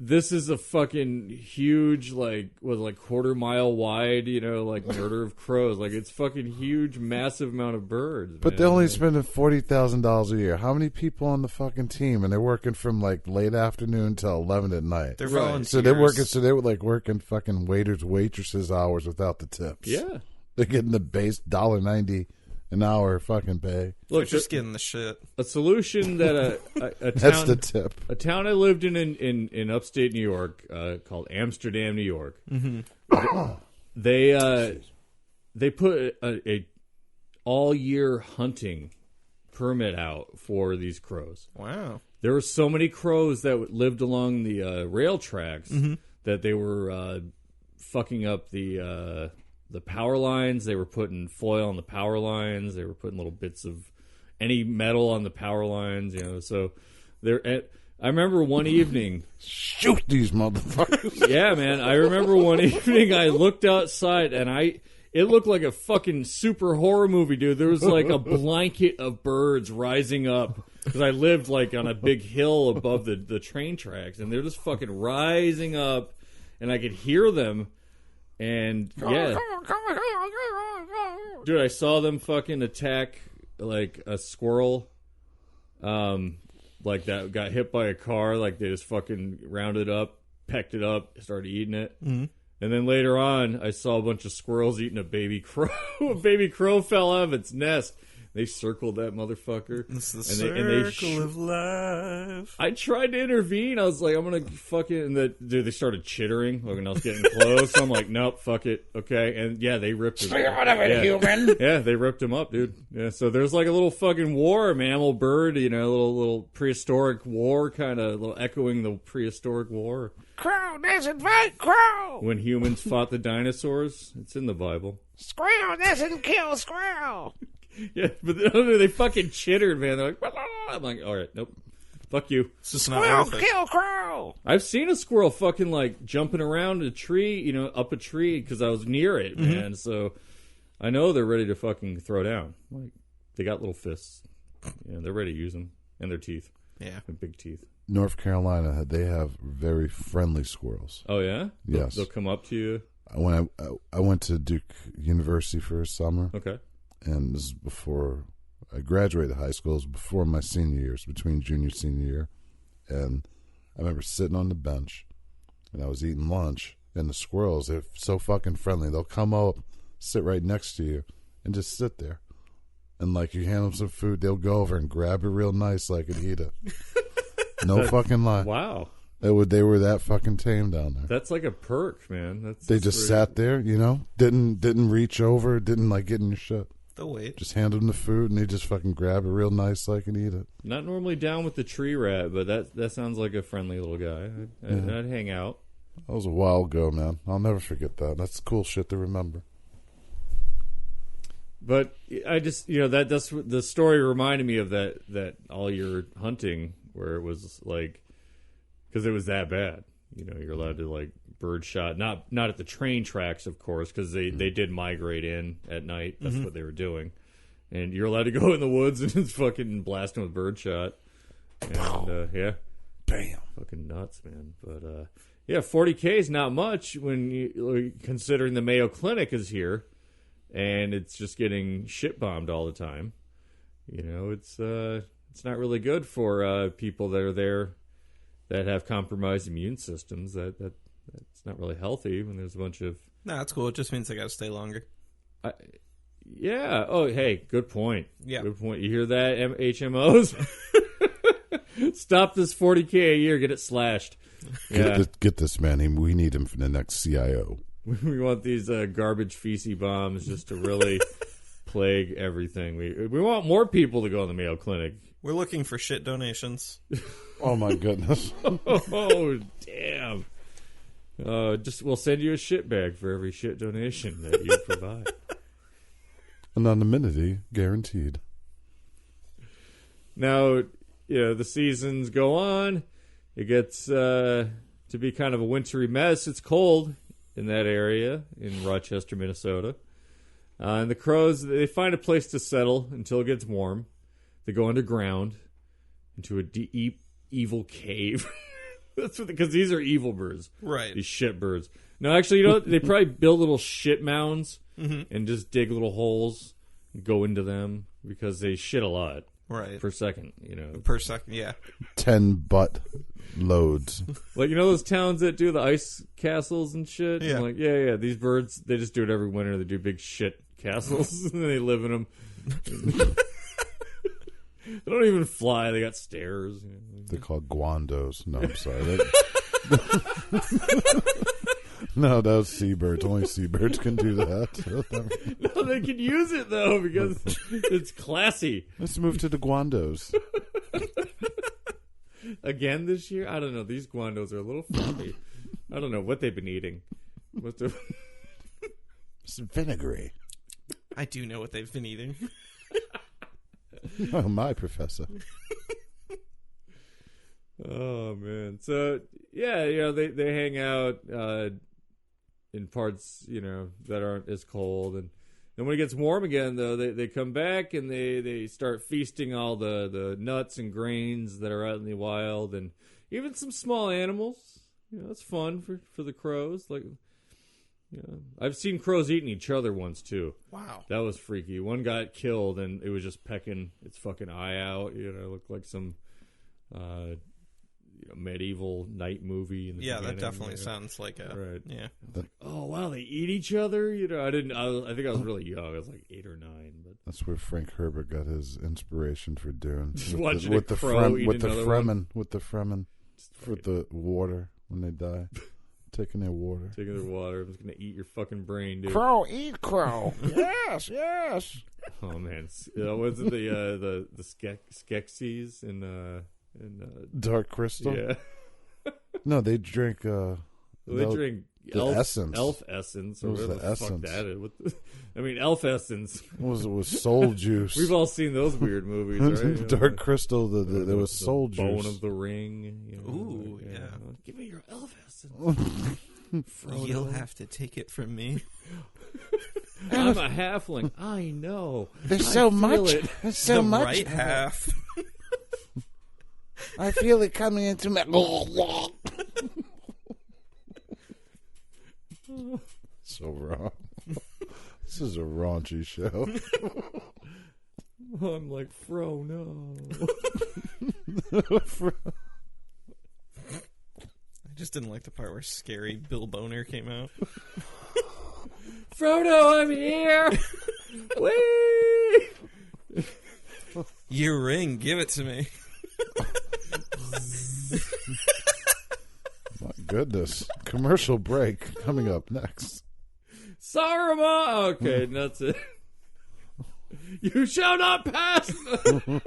this is a fucking huge, like 1/4 mile wide, you know, like murder of crows. Like, it's fucking huge, massive amount of birds. But man. they're only spending $40,000 a year. How many people on the fucking team? And they're working from like late afternoon till 11 at night. They're Right. volunteers. So they're working. So they were like working fucking waitresses hours without the tips. Yeah. They're getting the base $1.90 an hour fucking pay. They're Look, just getting the shit. a solution that a That's town, the tip. a town I lived in upstate New York called Amsterdam, New York. Mm-hmm. they put a all year hunting permit out for these crows. Wow. There were so many crows that lived along the rail tracks that they were fucking up the power lines. They were putting foil on the power lines. They were putting little bits of any metal on the power lines. You know, so there. I remember one evening. Shoot these motherfuckers! Yeah, man. I remember one evening I looked outside and it looked like a fucking super horror movie, dude. There was like a blanket of birds rising up because I lived like on a big hill above the train tracks, and they're just fucking rising up, and I could hear them. And yeah, dude, I saw them fucking attack like a squirrel, like that got hit by a car. Like they just fucking rounded up, pecked it up, started eating it. Mm-hmm. And then later on, I saw a bunch of squirrels eating a baby crow. A baby crow fell out of its nest. They circled that motherfucker. It's the circle of life. I tried to intervene. I was like, I'm going to fucking... Dude, they started chittering when I was getting close. So I'm like, nope, fuck it. Okay. And yeah, they ripped him. Stay out of it, human. Yeah, they ripped him up, dude. Yeah, so there's like a little fucking war, mammal bird, you know, a little prehistoric war, kind of little echoing the prehistoric war. Crow doesn't fight crow. When humans fought the dinosaurs. It's in the Bible. Squirrel doesn't kill squirrel. Yeah, but they fucking chittered, man. They're like, blah, blah, blah. I'm like, all right, nope. Fuck you. It's just not worth it. Kill crow. I've seen a squirrel fucking like jumping around a tree, you know, up a tree because I was near it, man. So I know they're ready to fucking throw down. Like, they got little fists. Yeah, they're ready to use them. And their teeth. Yeah. And big teeth. North Carolina, they have very friendly squirrels. Oh, yeah? Yes. They'll come up to you? When I went to Duke University for a summer. Okay. And this is before I graduated high school. It was before my senior years, between junior and senior year. And I remember sitting on the bench, and I was eating lunch, and the squirrels, they're so fucking friendly. They'll come up, sit right next to you, and just sit there. And, like, you hand them some food, they'll go over and grab it real nice like and eat it. No fucking lie. Wow. They were that fucking tame down there. That's like a perk, man. They just sat there, you know, didn't reach over, didn't, like, get in your shit. They'll wait. Just hand them the food, and they just fucking grab it real nice like and eat it. Not normally down with the tree rat, but that sounds like a friendly little guy. I'd hang out. That was a while ago, man. I'll never forget that. That's cool shit to remember. But I just, you know, that's the story reminded me of that all year hunting where it was like, because it was that bad. You know, you're allowed to like bird shot, not at the train tracks, of course, because they did migrate in at night. That's what they were doing. And you're allowed to go in the woods and just fucking blast them with bird shot. And yeah. Bam. Fucking nuts, man. But yeah, 40K is not much when you considering the Mayo Clinic is here. And it's just getting shit bombed all the time. You know, it's not really good for people that are there that have compromised immune systems. That's not really healthy when there's a bunch of... Nah, that's cool. It just means I got to stay longer. Yeah. Oh, hey, good point. Yeah. Good point. You hear that, HMOs? Stop this 40K a year. Get it slashed. Yeah. Get this man. We need him for the next CIO. We want these garbage feces bombs just to really plague everything. We want more people to go in the Mayo Clinic. We're looking for shit donations. Oh my goodness! Oh damn! We'll send you a shit bag for every shit donation that you provide. Anonymity guaranteed. Now, you know, the seasons go on. It gets to be kind of a wintry mess. It's cold in that area in Rochester, Minnesota. And the crows, they find a place to settle until it gets warm. They go underground into a deep, evil cave. That's what, because these are evil birds. Right. These shit birds. No, actually, you know, they probably build little shit mounds and just dig little holes and go into them because they shit a lot. Right. Per second, you know. Per second, yeah. 10 butt loads. Like, you know those towns that do the ice castles and shit? Yeah. I'm like, yeah. These birds, they just do it every winter. They do big shit castles and they live in them. They don't even fly. They got stairs. They're called guandos. No, I'm sorry. No, that was seabirds. Only seabirds can do that. No, they can use it though because it's classy. Let's move to the guandos. Again this year? I don't know. These guandos are a little funky. I don't know what they've been eating. It's vinegary. I do know what they've been eating. Oh, my professor. Oh man. So yeah, they hang out in parts, that aren't as cold, and then when it gets warm again though, they come back and they start feasting all the nuts and grains that are out in the wild, and even some small animals. It's fun for the crows. Like, I've seen crows eating each other once too. Wow. That was freaky. One got killed and it was just pecking its fucking eye out. It looked like some medieval night movie. In the that beginning. definitely sounds like a... Right. Yeah. Oh, wow, they eat each other? I think I was really young. I was like 8 or 9. But That's where Frank Herbert got his inspiration for doing. Watching a crow eat another one. With the Fremen. For the water when they die. Taking their water. Taking their water. I'm just going to eat your fucking brain, dude. Crow, eat crow. Yes. Oh, man. Was it the Skeksis in Dark Crystal? Yeah. No, they drink... they drink essence. Elf essence. Or What was whatever the the fuck essence? that is. Elf essence. It was soul juice. We've all seen those weird movies, right? Dark Crystal, there was soul juice. Bone of the Ring. Ooh, yeah. Give me your elf essence. You'll have to take it from me. I'm a halfling. I know. There's so much. It. There's so the much. right half. I feel it coming into my... So wrong. This is a raunchy show. I'm like, Fro, no. I just didn't like the part where scary Bill Boner came out. Frodo, I'm here. Whee! Your ring, give it to me. My goodness. Commercial break coming up next. Saruman. Okay, that's it. You shall not pass. I'm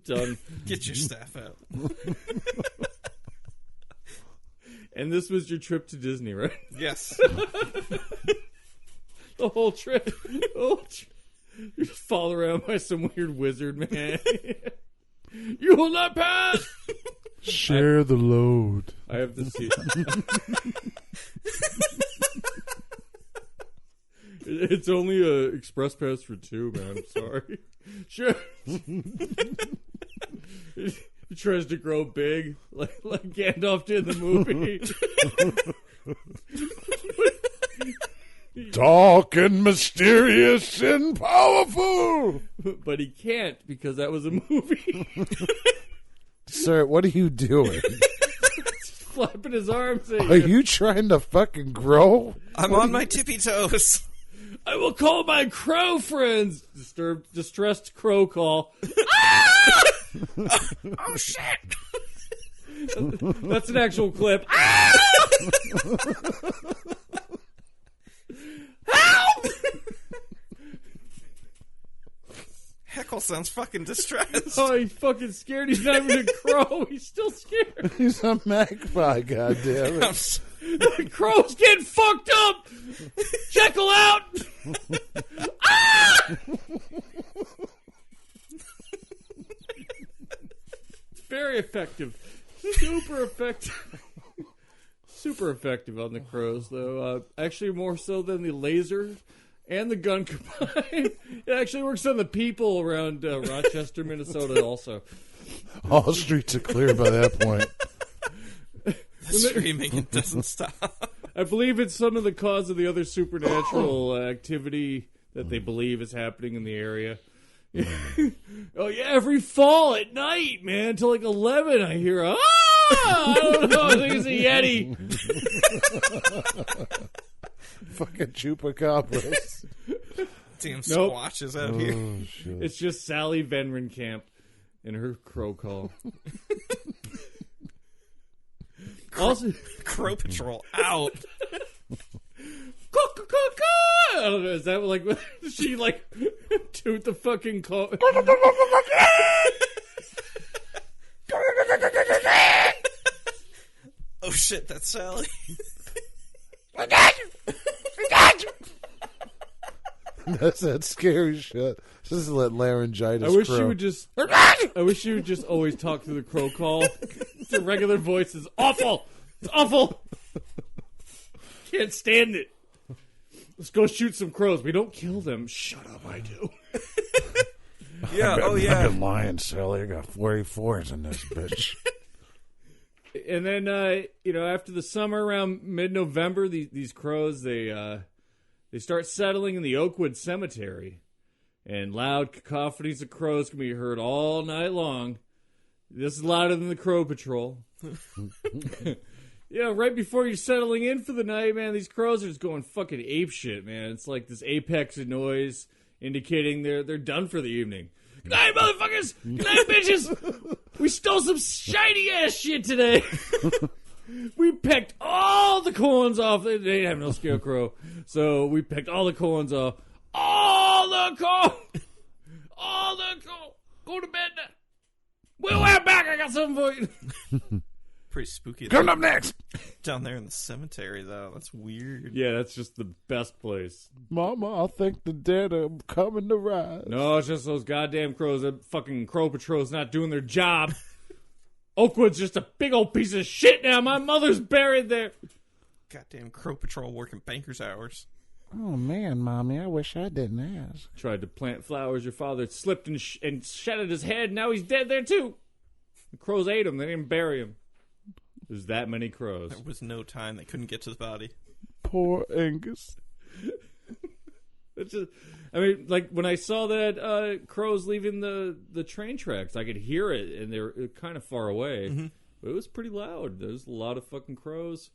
done. Get your staff out. And this was your trip to Disney, right? Yes. The whole trip. You just fall around by some weird wizard, man. You will not pass. Share the load. I have to see. It's only a express pass for 2, man. I'm sorry. Sure. He tries to grow big, like Gandalf did in the movie. Dark and mysterious and powerful. But he can't because that was a movie. Sir, what are you doing? Flapping his arms. Are you trying to fucking grow? I'm on my tippy toes. I will call my crow friends. Distressed crow call. Oh, shit. That's an actual clip. Help! Heckle sounds fucking distressed. Oh, he's fucking scared. He's not even a crow. He's still scared. He's a magpie, goddammit. The crow's getting fucked up. Jekyll out. Ah! Very effective. Super effective. Super effective on the crows, though. Actually, more so than the laser and the gun combined. It actually works on the people around Rochester, Minnesota, also. All streets are clear by that point. The screaming, it doesn't stop. I believe it's some of the cause of the other supernatural activity that they believe is happening in the area. Oh, yeah, every fall at night, man, till like 11, I hear, I don't know, I think it's a Yeti. Fucking chupacabras. Damn Nope. squatches out here. Oh, shit. It's just Sally Venrenkamp and her crow call. Also, Crow Patrol out. I don't know. Is that like she like toot the fucking call? Oh shit, that's Sally. That's that scary shit. This is that laryngitis. I wish crow. she would just. I wish she would just always talk through the crow call. It's a regular voice. It's awful. It's awful. Can't stand it. Let's go shoot some crows. We don't kill them. Shut up. I do. Yeah. I've Oh been yeah. fucking lying, Sally. I got 44s in this bitch. And then after the summer, around mid-November, these crows they start settling in the Oakwood Cemetery, and loud cacophonies of crows can be heard all night long. This is louder than the Crow Patrol. Right before you're settling in for the night, man, these crows are just going fucking apeshit, man. It's like this apex of noise indicating they're done for the evening. Good night, motherfuckers! Good night, bitches! We stole some shiny ass shit today. We pecked all the corns off. They didn't have no scarecrow, so we pecked all the corns off. All the corn! All the corn! Go to bed now. We'll have back. I got something for you. Pretty spooky. Coming up next. Down there in the cemetery, though. That's weird. Yeah, that's just the best place. Mama, I think the dead are coming to rise. No, it's just those goddamn crows. That fucking Crow Patrol's not doing their job. Oakwood's just a big old piece of shit now. My mother's buried there. Goddamn Crow Patrol working banker's hours. Oh, man, Mommy, I wish I didn't ask. Tried to plant flowers. Your father slipped and shattered his head. Now he's dead there, too. The crows ate him. They didn't bury him. There's that many crows. There was no time. They couldn't get to the body. Poor Angus. It's just, I mean, like, when I saw that crows leaving the train tracks, I could hear it, and they were kind of far away. Mm-hmm. But it was pretty loud. There's a lot of fucking crows.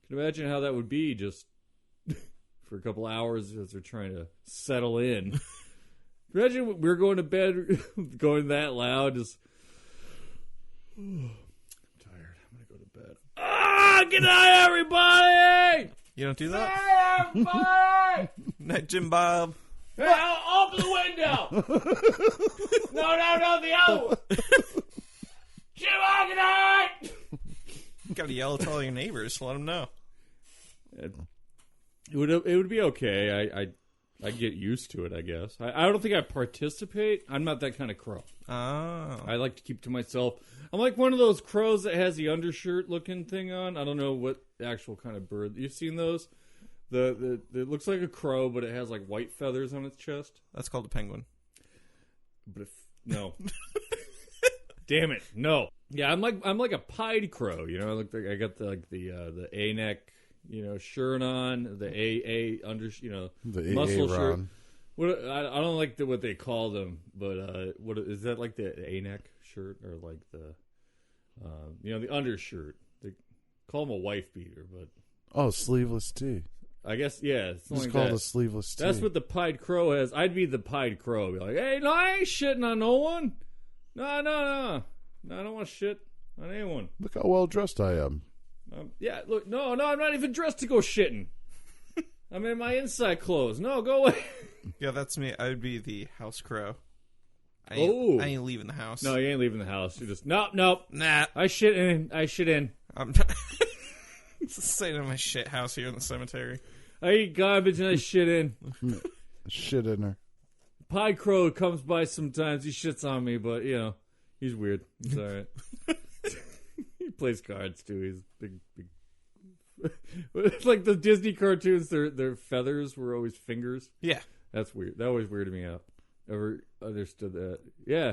Can you imagine how that would be just for a couple hours as they're trying to settle in? Imagine we're going to bed going that loud. Just, I'm tired. I'm going to go to bed. Ah, good night, everybody! You don't do that? Hey, everybody! Night, Jim Bob. Hey, open the window! No, the other one! Jim, good night! You gotta yell to all your neighbors to let them know. It would be okay. I get used to it, I guess. I don't think I participate. I'm not that kind of crow. Oh. I like to keep to myself. I'm like one of those crows that has the undershirt looking thing on. I don't know what actual kind of bird. You've seen those? It looks like a crow, but it has like white feathers on its chest. That's called a penguin. But no. Damn it, no. Yeah, I'm like a pied crow, you know. I got the A neck, shirt on, the A under, The muscle shirt. Ron. What I don't like what they call them, but what is that, like the A neck shirt, or like the the undershirt? They call them a wife beater, but Sleeveless tee. I guess it's It's like called that. a sleeveless tee. That's what the pied crow has. I'd be the pied crow. Be like, hey, no, I ain't shitting on no one. No, I don't want to shit on anyone. Look how well dressed I am. Look, no, I'm not even dressed to go shitting. I'm in my inside clothes. No, go away. Yeah, that's me. I would be the house crow. I ain't leaving the house. No, you ain't leaving the house. You're just, nope. Nah. I shit in. I'm staying in my shit house here in the cemetery. I eat garbage and I shit in. Shit in her. Pied crow comes by sometimes. He shits on me, but, he's weird. He's all right. He plays cards, too. He's big. It's like the Disney cartoons, their feathers were always fingers. Yeah. That's weird. That always weirded me out. Ever understood that? Yeah.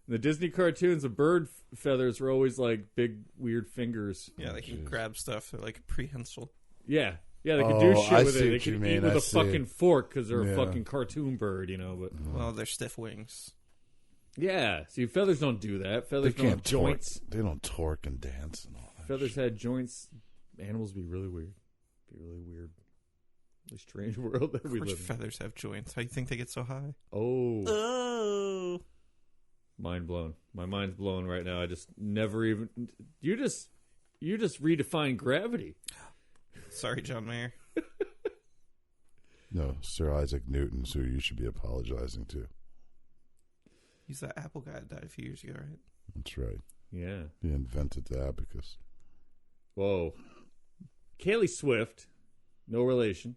In the Disney cartoons, the bird feathers were always like big, weird fingers. Yeah, they can grab stuff. They're like prehensile. Yeah. Yeah, they can do shit I with see it. They what you can mean. eat with I a see. fucking fork because they're Yeah. a fucking cartoon bird, but... Well, they're stiff wings. Yeah. See, feathers don't do that. Feathers They don't can't have joints. Torque. They don't torque and dance and all that. Feathers had joints. Animals be really weird. Be really weird. The strange world that Of we course live in. feathers have joints. How do you think they get so high? Oh. Mind blown. My mind's blown right now. I just never even... You just redefined gravity. Sorry, John Mayer. No, Sir Isaac Newton's who you should be apologizing to. He's that Apple guy that died a few years ago, right? That's right. Yeah. He invented the abacus. Whoa. Kaylee Swift, no relation.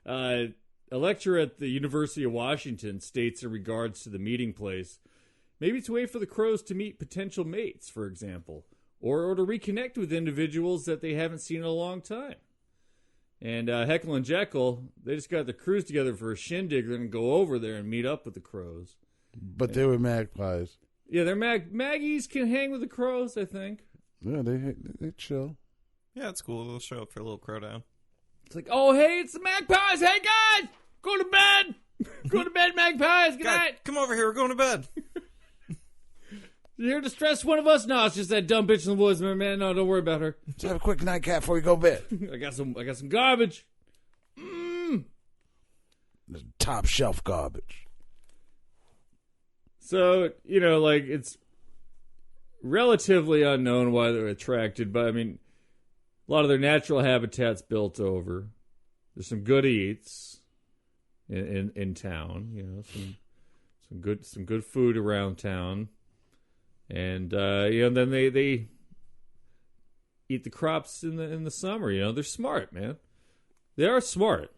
A lecturer at the University of Washington states in regards to the meeting place, maybe to wait for the crows to meet potential mates, for example, or to reconnect with individuals that they haven't seen in a long time. And Heckle and Jekyll, they just got the crews together for a shindig. They're going to go over there and meet up with the crows. But they were magpies. Yeah, they're Maggies can hang with the crows, I think. Yeah, they chill. Yeah, it's cool. They'll show up for a little crow down. It's like, oh, hey, it's the magpies. Hey, guys, go to bed. Go to bed, magpies. Good God, night. come over here. We're going to bed. You here to stress one of us? No, it's just that dumb bitch in the woods, man. No, don't worry about her. Let's have a quick nightcap before you go to bed. I got some garbage. This top shelf garbage. So, like, it's relatively unknown why they're attracted, but I mean, a lot of their natural habitat's built over. There's some good eats in town, some good food around town. And then they eat the crops in the summer. They're smart, man. They are smart.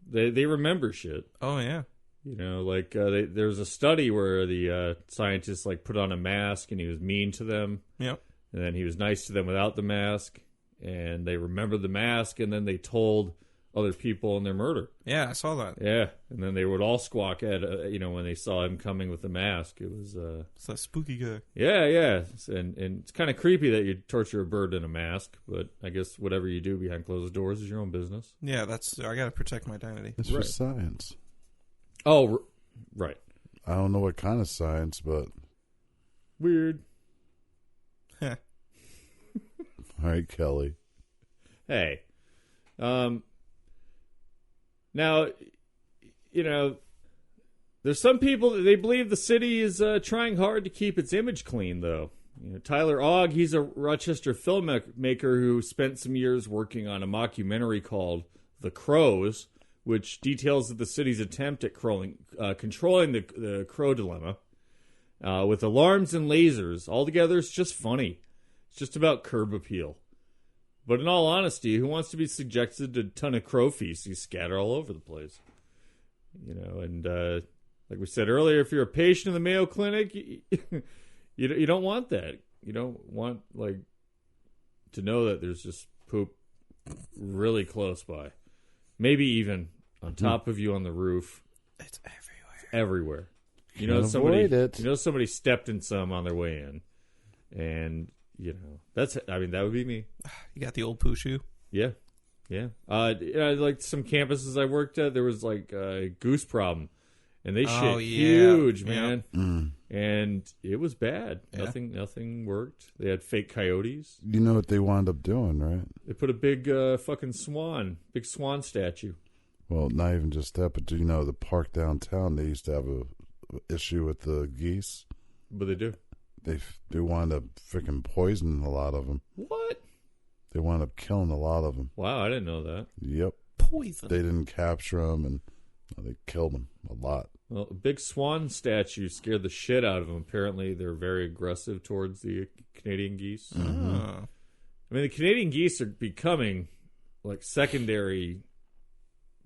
They remember shit. Oh yeah. There was a study where the scientists put on a mask and he was mean to them. Yep. And then he was nice to them without the mask, and they remembered the mask, and then they told other people in their murder. Yeah, I saw that. Yeah, and then they would all squawk at when they saw him coming with the mask. It was it's that spooky guy. Yeah, and it's kind of creepy that you torture a bird in a mask, but I guess whatever you do behind closed doors is your own business. Yeah, I got to protect my identity. It's for science. Oh, right. I don't know what kind of science, but weird. All right, Kelly. Hey, now, there's some people that they believe the city is trying hard to keep its image clean, though. Tyler Ogg, he's a Rochester filmmaker who spent some years working on a mockumentary called The Crows, which details the city's attempt at controlling the crow dilemma with alarms and lasers. Altogether, it's just funny. It's just about curb appeal. But in all honesty, who wants to be subjected to a ton of crow feces scattered all over the place? And like we said earlier, if you're a patient in the Mayo Clinic, you don't want that. You don't want to know that there's just poop really close by, maybe even on top of you on the roof. It's everywhere. Somebody stepped in some on their way in, and that would be me. You got the old poo shoe? Yeah. Like some campuses I worked at, there was a goose problem, and they shit huge, man. Yeah. And it was bad. Yeah. Nothing worked. They had fake coyotes. You know what they wound up doing, right? They put a big fucking big swan statue. Well, not even just that, but the park downtown, they used to have a issue with the geese. But they do. They wound up freaking poisoning a lot of them. What? They wound up killing a lot of them. Wow, I didn't know that. Yep. Poison. They didn't capture them, and they killed them a lot. Well, a big swan statue scared the shit out of them. Apparently, they're very aggressive towards the Canadian geese. Mm-hmm. Oh. I mean, the Canadian geese are becoming secondary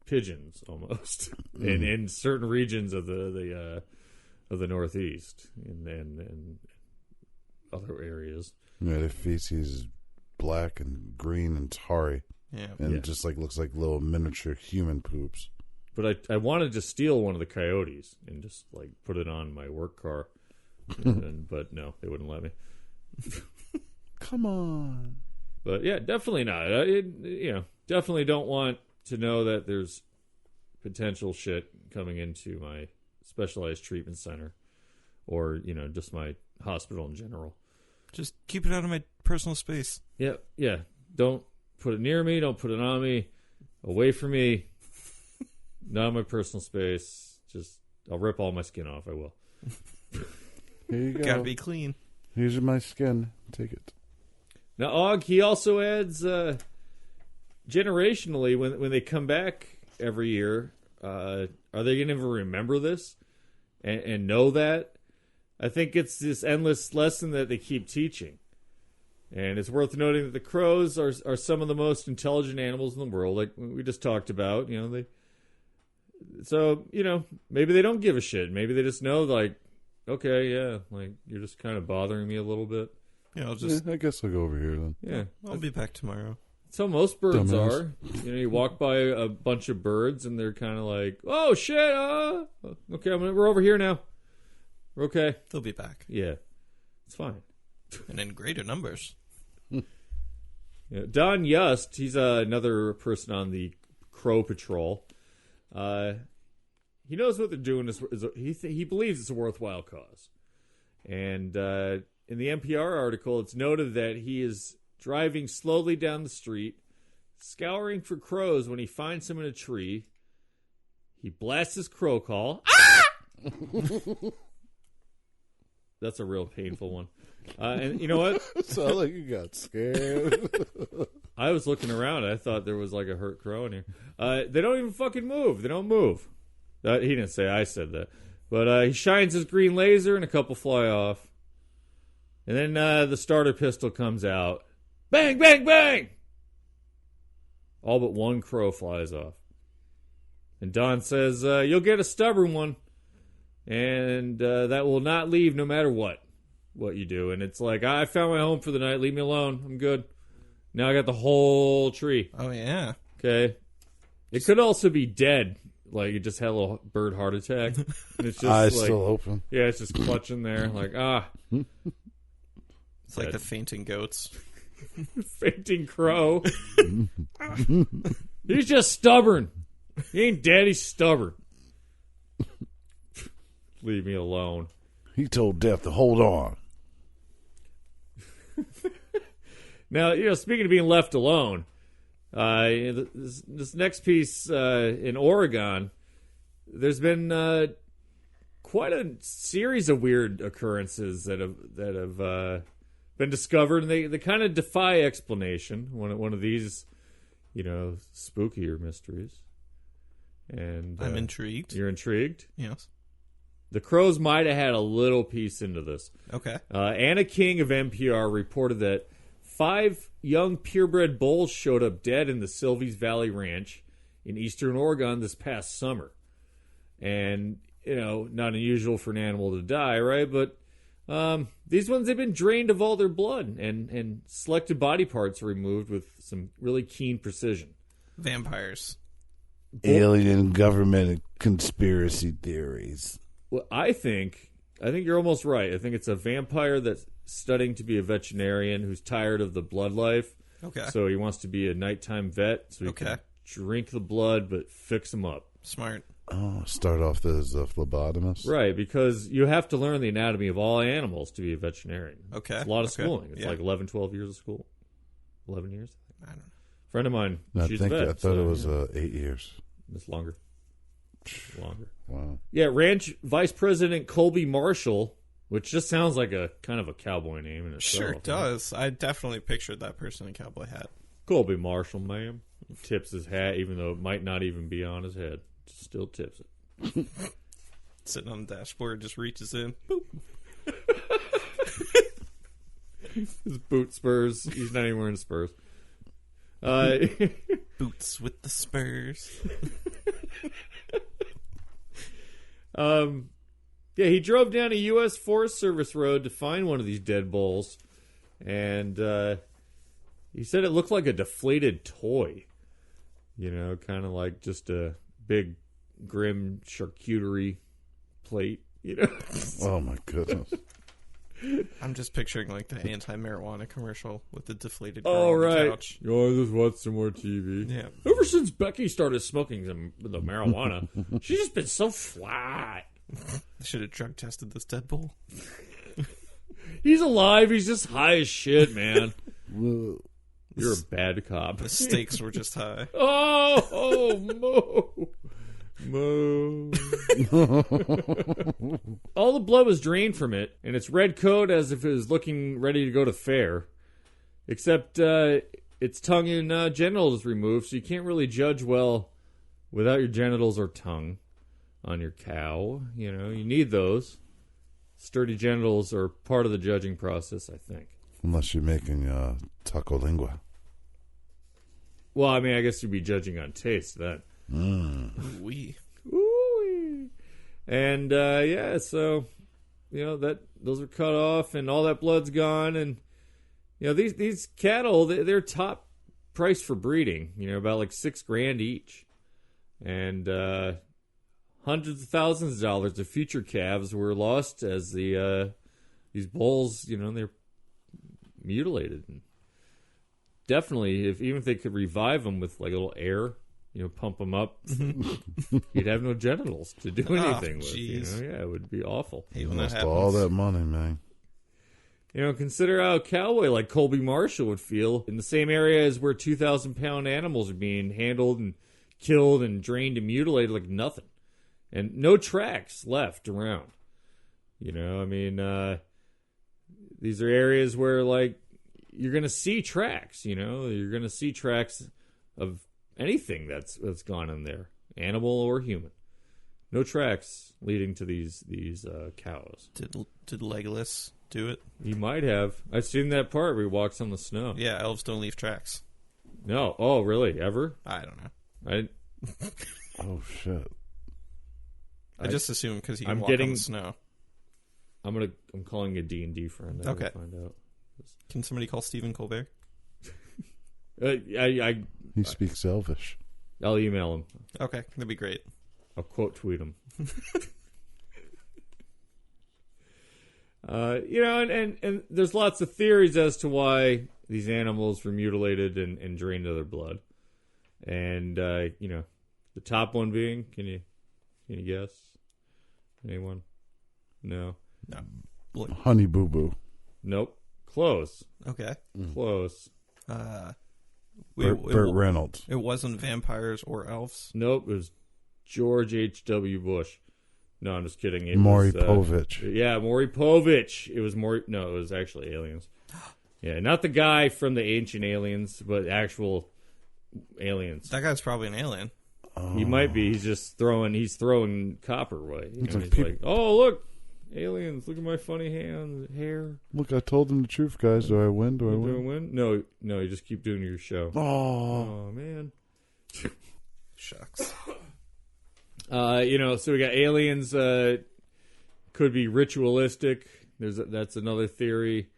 pigeons almost in certain regions of the Northeast and other areas. Yeah, their feces is black and green and tarry. Yeah. And it just looks like little miniature human poops. But I wanted to steal one of the coyotes and just put it on my work car, but no, they wouldn't let me. Come on. But yeah, definitely not. Definitely don't want to know that there's potential shit coming into my specialized treatment center, or just my hospital in general. Just keep it out of my personal space. Yeah. Don't put it near me. Don't put it on me. Away from me. Not in my personal space. Just, I'll rip all my skin off. I will. Here you go. Gotta be clean. Here's my skin. Take it. Now, Og, he also adds generationally, when they come back every year, are they going to ever remember this and know that? I think it's this endless lesson that they keep teaching. And it's worth noting that the crows are some of the most intelligent animals in the world, like we just talked about. So, maybe they don't give a shit. Maybe they just know, like, okay, yeah, like, you're just kind of bothering me a little bit. Yeah, I guess I'll go over here then. Yeah. I'll be back tomorrow. That's how most birds Dumbass. are. You walk by a bunch of birds, and they're kind of like, oh, shit, okay, we're over here now. We're okay. They'll be back. Yeah. It's fine. And in greater numbers. Yeah. Don Yust, he's another person on the Crow Patrol. He knows what they're doing. He believes it's a worthwhile cause. And in the NPR article, it's noted that he is driving slowly down the street, scouring for crows. When he finds them in a tree, he blasts his crow call. Ah! That's a real painful one. And you know what? Sound like you got scared. I was looking around. I thought there was like a hurt crow in here. They don't even fucking move. They don't move. He didn't say I said that. But he shines his green laser and a couple fly off. And then the starter pistol comes out. Bang, bang, bang! All but one crow flies off. And Don says, you'll get a stubborn one. And that will not leave no matter what you do. And it's like, I found my home for the night. Leave me alone. I'm good. Now I got the whole tree. Oh, yeah. Okay. It could also be dead. Like, it just had a little bird heart attack. And it's just Eyes still open. Yeah, it's just clutching there. Like, It's like the fainting goats. fainting crow. He's just stubborn. He ain't dead, he's stubborn. Leave me alone. He told Death to hold on. Now, speaking of being left alone, this next piece in Oregon, there's been quite a series of weird occurrences that have been discovered, and they kind of defy explanation. One of these, spookier mysteries. And I'm intrigued. You're intrigued? Yes. The crows might have had a little piece into this. Okay. Anna King of NPR reported that 5 young purebred bulls showed up dead in the Silvies Valley Ranch in eastern Oregon this past summer. And, not unusual for an animal to die, right? But these ones have been drained of all their blood and selected body parts removed with some really keen precision. Vampires. Alien government conspiracy theories. Well, I think you're almost right. I think it's a vampire that's studying to be a veterinarian who's tired of the blood life. Okay. So he wants to be a nighttime vet so he can drink the blood but fix them up. Smart. Oh, start off as a phlebotomist? Right, because you have to learn the anatomy of all animals to be a veterinarian. Okay. It's a lot of schooling. It's like 11, 12 years of school. 11 years? I don't know. Friend of mine, she's a vet. I thought it was 8 years. It's longer. Longer. Wow. Yeah, Ranch Vice President Colby Marshall, which just sounds like a kind of a cowboy name in itself. Sure does. I definitely pictured that person in a cowboy hat. Colby Marshall, ma'am. Tips his hat, even though it might not even be on his head. Still tips it. Sitting on the dashboard, just reaches in. Boop. His boot spurs. He's not even wearing spurs. Boots with the spurs. Yeah, he drove down a U.S. Forest Service road to find one of these dead bulls, and he said it looked like a deflated toy. Kind of like just a big, grim charcuterie plate. Oh my goodness. I'm just picturing like the anti-marijuana commercial with the deflated Oh, girl on the right. couch. I just watch some more TV. Yeah. Ever since Becky started smoking the marijuana, she's just been so flat. I should have drug tested this dead bull. He's alive. He's just high as shit, man. Well, You're a bad cop. The stakes were just high. Oh, Moo. All the blood was drained from it, and its red coat as if it was looking ready to go to fair. Except its tongue and genitals removed, so you can't really judge well without your genitals or tongue on your cow. You know, you need those. Sturdy genitals are part of the judging process, I think. Unless you're making taco lingua. Well, I mean, I guess you'd be judging on taste then. We. Ooh. And yeah, so you know that those are cut off, and all that blood's gone, and you know these cattle, they're top price for breeding. You know, about like $6,000 each, and hundreds of thousands of dollars of future calves were lost as these bulls, you know, they're mutilated. And definitely, even if they could revive them with like a little air, you know, pump them up, you'd have no genitals to do anything with. You know? Yeah, it would be awful. Hey, when that Lost happens. all that money, man. You know, consider how a cowboy like Colby Marshall would feel in the same area as where 2,000-pound animals are being handled and killed and drained and mutilated like nothing. And no tracks left around. You know, I mean, these are areas where, like, you're going to see tracks, you know? You're going to see tracks of anything that's gone in there, animal or human. No tracks leading to these cows. Did Legolas do it? He might have. I've seen that part where he walks on the snow. Yeah, elves don't leave tracks. No. Oh, really? Ever? I don't know. Oh, shit. I just assume because he can I'm walk on getting- the snow. I'm calling a D&D friend. I Okay. gotta find out. Can somebody call Stephen Colbert? He speaks Elvish. I'll email him. Okay, that'd be great. I'll quote tweet him. You know, and there's lots of theories as to why these animals were mutilated and drained of their blood. And you know, the top one being, can you guess? Anyone? No. No. Honey Boo Boo. Nope. Close. Okay. Close. Burt Reynolds. It wasn't vampires or elves. Nope. It was George H.W. Bush. No, I'm just kidding. It Maury was, Povich. Yeah, Maury Povich. It was Maury. No, it was actually aliens. Yeah, not the guy from the Ancient Aliens, but actual aliens. That guy's probably an alien. He might be. He's just throwing copper away. You know, like he's like, oh look, aliens! Look at my funny hair. Look, I told them the truth, guys. Do I win? Do I Do I win? win? No. You just keep doing your show. Oh. Man. Shucks. You know, so we got aliens. Could be ritualistic. That's another theory.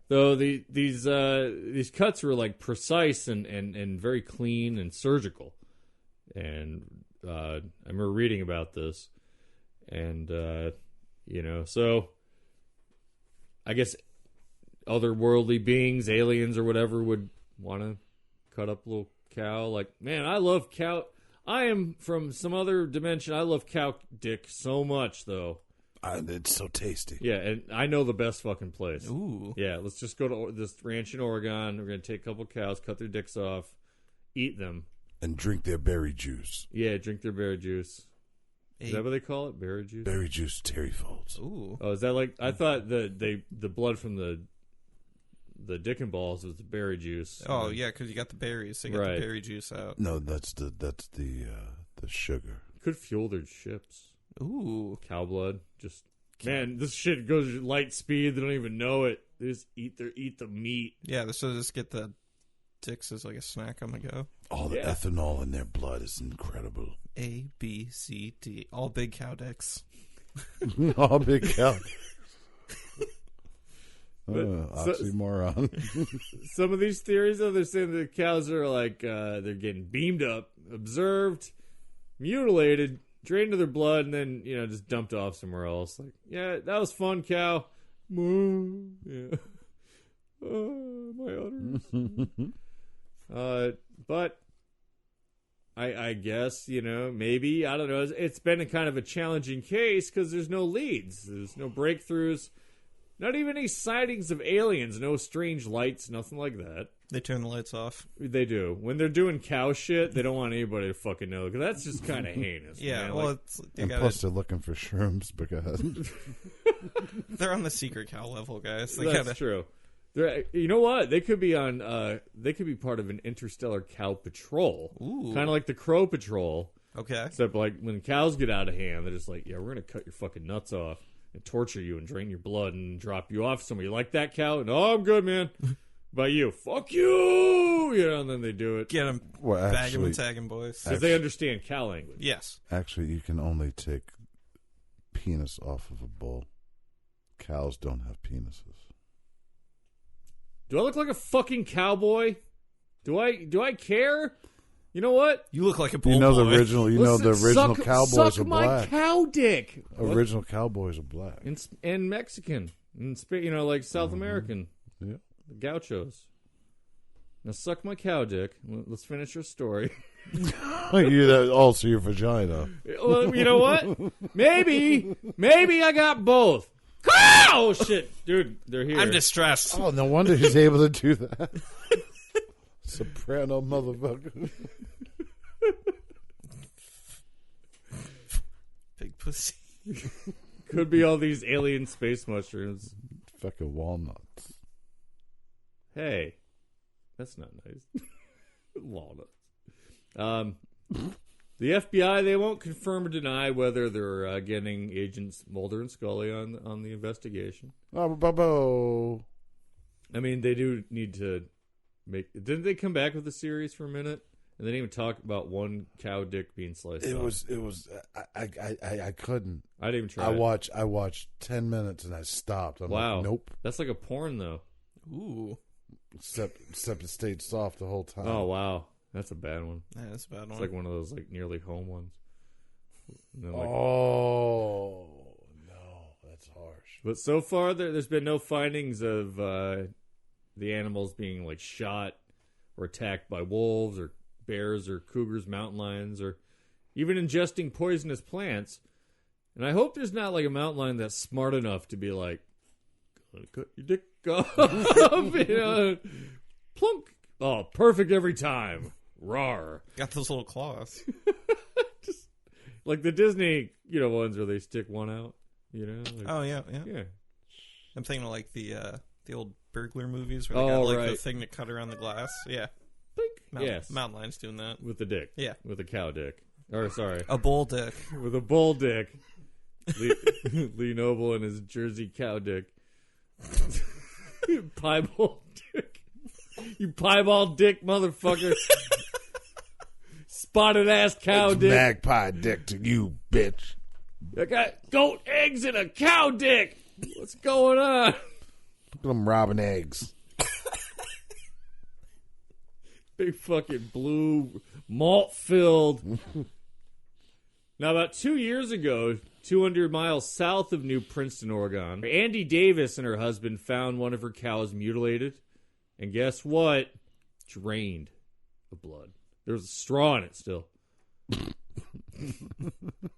Though these cuts were like precise and very clean and surgical. And I remember reading about this, and you know, so I guess otherworldly beings, aliens or whatever, would want to cut up a little cow. Like, man, I love cow. I am from some other dimension. I love cow dick so much, though. It's so tasty. Yeah, and I know the best fucking place. Ooh. Yeah, let's just go to this ranch in Oregon. We're going to take a couple cows, cut their dicks off, eat them. And drink their berry juice. Yeah, drink their berry juice. Is that what they call it? Berry juice? Berry juice Terry Folds. Ooh. Oh, is that like... I thought the blood from the dick and balls was the berry juice. Oh, yeah, because you got the berries. They got Right. the berry juice out. No, that's the sugar. Could fuel their ships. Ooh. Cow blood. Just... Man, this shit goes at light speed. They don't even know it. They just eat the meat. Yeah, so just get the dicks as like a snack on the go. All the ethanol in their blood is incredible. A, B, C, D. All big cow dicks. All big cow. But- Oxymoron. Some of these theories, though, they're saying the cows are like, they're getting beamed up, observed, mutilated, drained of their blood, and then, you know, just dumped off somewhere else. Like, yeah, that was fun, cow. Moo. Yeah. My udders. But I guess, you know, maybe, I don't know. It's been a kind of a challenging case because there's no leads. There's no breakthroughs. Not even any sightings of aliens. No strange lights, nothing like that. They turn the lights off. They do. When they're doing cow shit, they don't want anybody to fucking know because that's just kind of heinous. Yeah, man. well, Like, it's, And plus, they're looking for shrooms because they're on the secret cow level, guys. They that's gotta, true. You know what? They could be on. They could be part of an interstellar cow patrol, kind of like the Crow Patrol. Okay. Except like when cows get out of hand, they're just like, yeah, we're gonna cut your fucking nuts off and torture you and drain your blood and drop you off somewhere. You like that, cow? No, I'm good, man. About you, fuck you. You know, and then they do it. Get them, Well, bag them and tag them, boys. Because they understand cow language. Yes. Actually, you can only take penis off of a bull. Cows don't have penises. Do I look like a fucking cowboy? Do I care? You know what? You look like a bull You know boy. the original. You know the original cowboys suck are my black. cow dick. Original cowboys are black. And Mexican, and like South American. Yeah. The gauchos. Now suck my cow dick. Let's finish your story. Also your vagina. Well, you know what? Maybe I got both. Oh shit, dude, they're here. I'm distressed. Oh, no wonder he's able to do that. Soprano motherfucker. Big pussy. Could be all these alien space mushrooms. Fucking walnuts. Hey, that's not nice. Walnuts. The FBI, they won't confirm or deny whether they're getting agents Mulder and Scully on the investigation. Oh, I mean, they do need to make... Didn't they come back with a series for a minute? And they didn't even talk about one cow dick being sliced off. It was. I couldn't. I didn't even try. I watched 10 minutes and I stopped. I'm wow. like, nope. That's like a porn, though. Ooh. Except it stayed soft the whole time. Oh, wow. That's a bad one. Yeah, that's a bad one. It's like one of those like nearly home ones. Oh, no. That's harsh. But so far, there's been no findings of the animals being like shot or attacked by wolves or bears or cougars, mountain lions, or even ingesting poisonous plants. And I hope there's not like a mountain lion that's smart enough to be like, gonna cut your dick off, you know, plunk. Oh, perfect every time. Rawr. Got those little claws. Just like the Disney, ones where they stick one out, Like, Oh, yeah. I'm thinking of like the old burglar movies where they got like the thing that cut around the glass. Yeah. Yes. Mountain lions doing that. With the dick. Yeah. With a cow dick. Or, sorry. A bull dick. With a bull dick. Lee Noble and his Jersey cow dick. Piebald dick. You piebald dick, motherfucker. Spotted ass cow dick. Magpie dick to you, bitch. I got goat eggs and a cow dick. What's going on? Look at them robbing eggs. Big fucking blue malt filled. Now, about 2 years ago, 200 miles south of New Princeton, Oregon, Andy Davis and her husband found one of her cows mutilated. And guess what? Drained of blood. There was a straw in it still.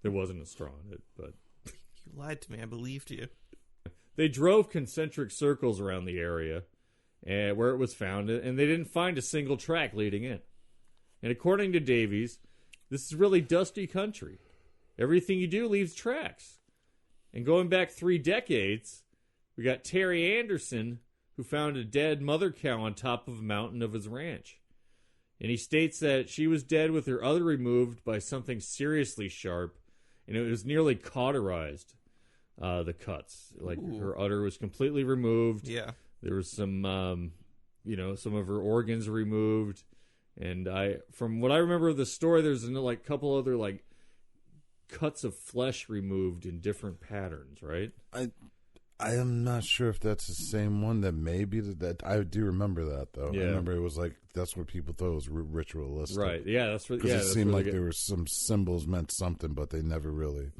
There wasn't a straw in it, but... You lied to me. I believed you. They drove concentric circles around the area where it was found, and they didn't find a single track leading in. And according to Davies, this is really dusty country. Everything you do leaves tracks. And going back 3 decades, we got Terry Anderson, who found a dead mother cow on top of a mountain of his ranch. And he states that she was dead with her udder removed by something seriously sharp, and it was nearly cauterized, the cuts. Like, her udder was completely removed. Yeah. There was some, some of her organs removed. And from what I remember of the story, there's like a couple other like cuts of flesh removed in different patterns, right? I am not sure if that's the same one. That maybe that I do remember that though. Yeah. I remember it was like that's what people thought was ritualistic, Right? Yeah, that's what. Because it seemed like there were some symbols meant something, but they never really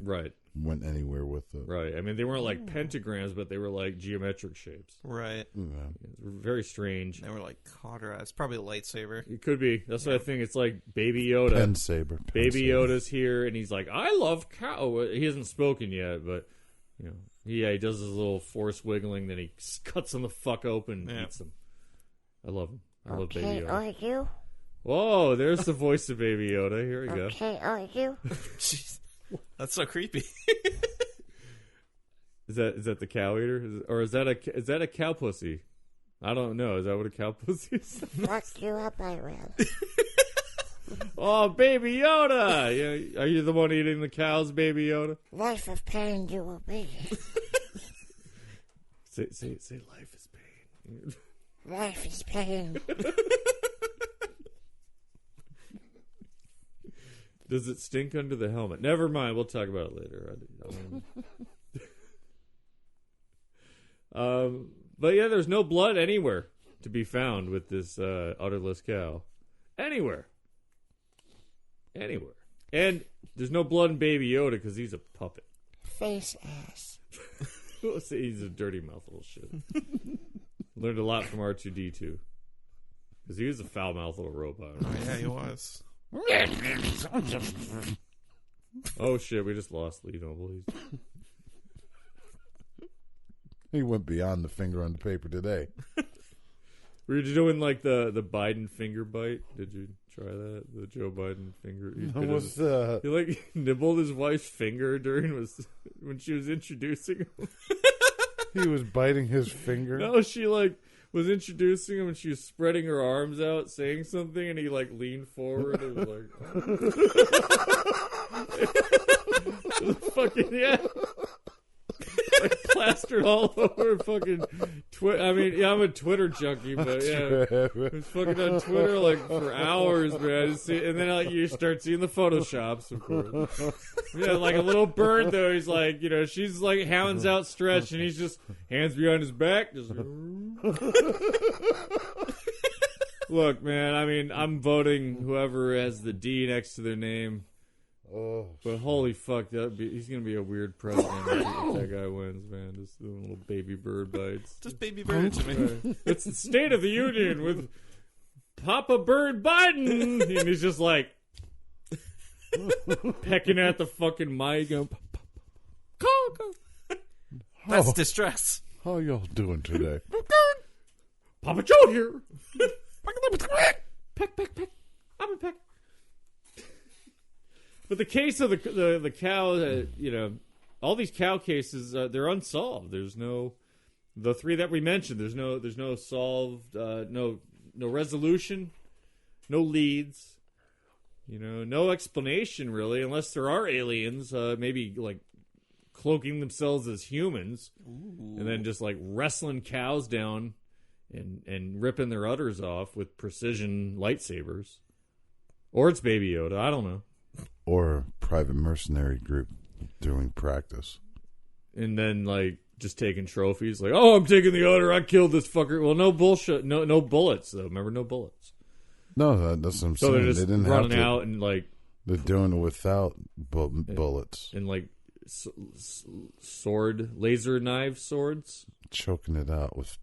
went anywhere with it. Right. I mean, they weren't like pentagrams, but they were like geometric shapes. Right. Yeah. Very strange. They were like cauterized. Probably a lightsaber. It could be. That's what I think. It's like Baby Yoda. Pen saber. Baby Yoda's here, and he's like, "I love cow." He hasn't spoken yet, but he does his little force wiggling, then he cuts them the fuck open and eats them. I love him. I love Baby Yoda. Are you? Whoa, there's the voice of Baby Yoda. Here we go. Okay, are you? Jeez. That's so creepy. Is that the cow eater, or is that a cow pussy? I don't know. Is that what a cow pussy is? Fuck you up, I will. Oh, Baby Yoda! Yeah, are you the one eating the cows, Baby Yoda? Life of pain you will be. Say life is pain. Life is pain. Does it stink under the helmet? Never mind. We'll talk about it later. But yeah, there's no blood anywhere to be found with this udderless cow. Anywhere. And there's no blood in Baby Yoda because he's a puppet. Face ass. We'll say he's a dirty mouth little shit. Learned a lot from R2-D2. Because he was a foul mouth little robot. Oh, yeah, he was. Oh shit, we just lost Lee Noble. He went beyond the finger on the paper today. Were you doing like the Biden finger bite? Did you try that? The Joe Biden finger? He like nibbled his wife's finger when she was introducing him. He was biting his finger. No, she like was introducing him and she was spreading her arms out saying something and he like leaned forward and was like fucking yeah. Like plastered all over fucking Twitter. I mean, yeah, I'm a Twitter junkie, but yeah, I was fucking on Twitter like for hours, man. And then like you start seeing the photoshops, of course. Yeah, like a little bird though. He's like, she's like hounds outstretched, and he's just hands behind his back. Just look, man. I mean, I'm voting whoever has the D next to their name. Oh, but holy fuck, he's gonna be a weird president if that guy wins, man. Just doing little baby bird bites. Just baby birds, I mean. It's the State of the Union with Papa Bird Biden, and he's just like pecking at the fucking mic. That's distress. How y'all doing today? Papa Joe here. Peck, peck, peck. I'm a peck. But the case of the cow, all these cow cases, they're unsolved. There's the three that we mentioned. There's no solved, no resolution, no leads, no explanation really, unless there are aliens, maybe like cloaking themselves as humans, and then just like wrestling cows down and ripping their udders off with precision lightsabers, or it's Baby Yoda. I don't know. Or a private mercenary group doing practice. And then, like, just taking trophies. Like, oh, I'm taking the udder. I killed this fucker. Well, no bullshit. No bullets, though. Remember, no bullets. No, that's what I'm saying. So they're just they didn't running have to, out and, like... They're doing it without bullets. And, like, laser knife swords. Choking it out with...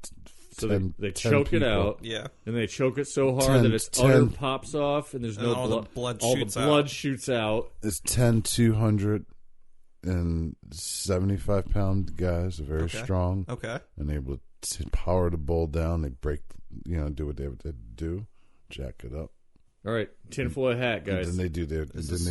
So they choke it out, yeah, and they choke it so hard that its udder pops off, and there's no all blood. The blood all shoots the blood out. Shoots out. It's 10 275-pound guys, very strong. Okay, and able to power the bull down. They break, do what they have to do, jack it up. All right, tinfoil hat, guys. And then they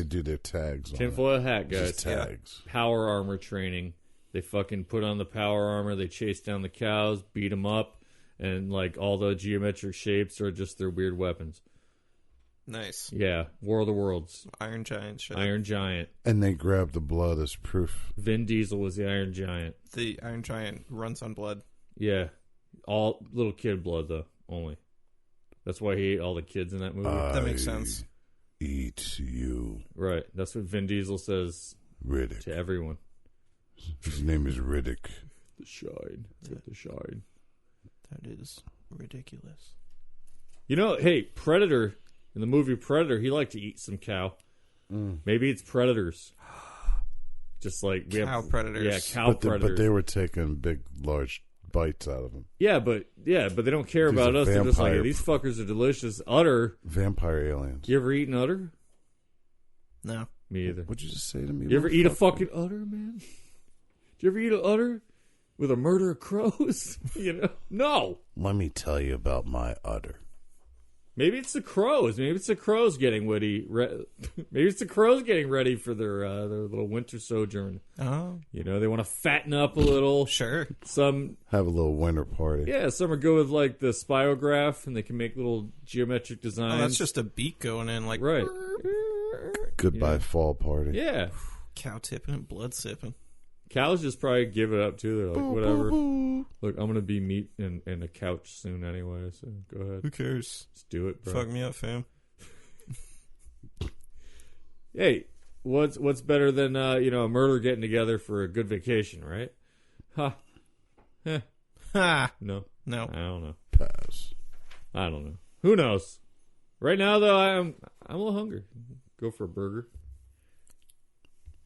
do their tags. Tinfoil hat, guys. Just tags. Yeah. Power armor training. They fucking put on the power armor. They chase down the cows, beat them up. And, like, all the geometric shapes are just their weird weapons. Nice. Yeah. War of the Worlds. Iron Giant shit. Iron Giant. And they grab the blood as proof. Vin Diesel was the Iron Giant. The Iron Giant runs on blood. Yeah. All little kid blood, though, only. That's why he ate all the kids in that movie. That makes sense. Eat you. Right. That's what Vin Diesel says Riddick. To everyone. His name is Riddick. The Shine. The Shine. That is ridiculous. Hey, Predator, in the movie Predator, he liked to eat some cow. Maybe it's predators. Just like cow predators. Yeah, cow predators. But they were taking big, large bites out of them. Yeah, but they don't care about us. They're just like, these fuckers are delicious. Udder. Vampire aliens. You ever eaten udder? No. Me either. What'd you just say to me? You ever eat a fucking udder, man? Did you ever eat an udder? With a murder of crows? No. Let me tell you about my udder. Maybe it's the crows. Maybe it's the crows getting witty. Maybe it's the crows getting ready for their little winter sojourn. Oh, You know, they want to fatten up a little. sure. Some, Have a little winter party. yeah, some are good with like the spiograph, and they can make little geometric designs. Oh, that's just a beak going in, like right. Goodbye fall party. Yeah, cow tipping and blood sipping. cows just probably give it up too. They're like, whatever. Look, I'm gonna be meat in a couch soon anyway. So go ahead, Who cares? let's do it, bro. Fuck me up, fam. Hey, what's better than a murder getting together for a good vacation, right? Ha. Eh. Ha! No, No. I don't know. Pass. I don't know. Who knows? Right now, though, I'm a little hungry. Go for a burger,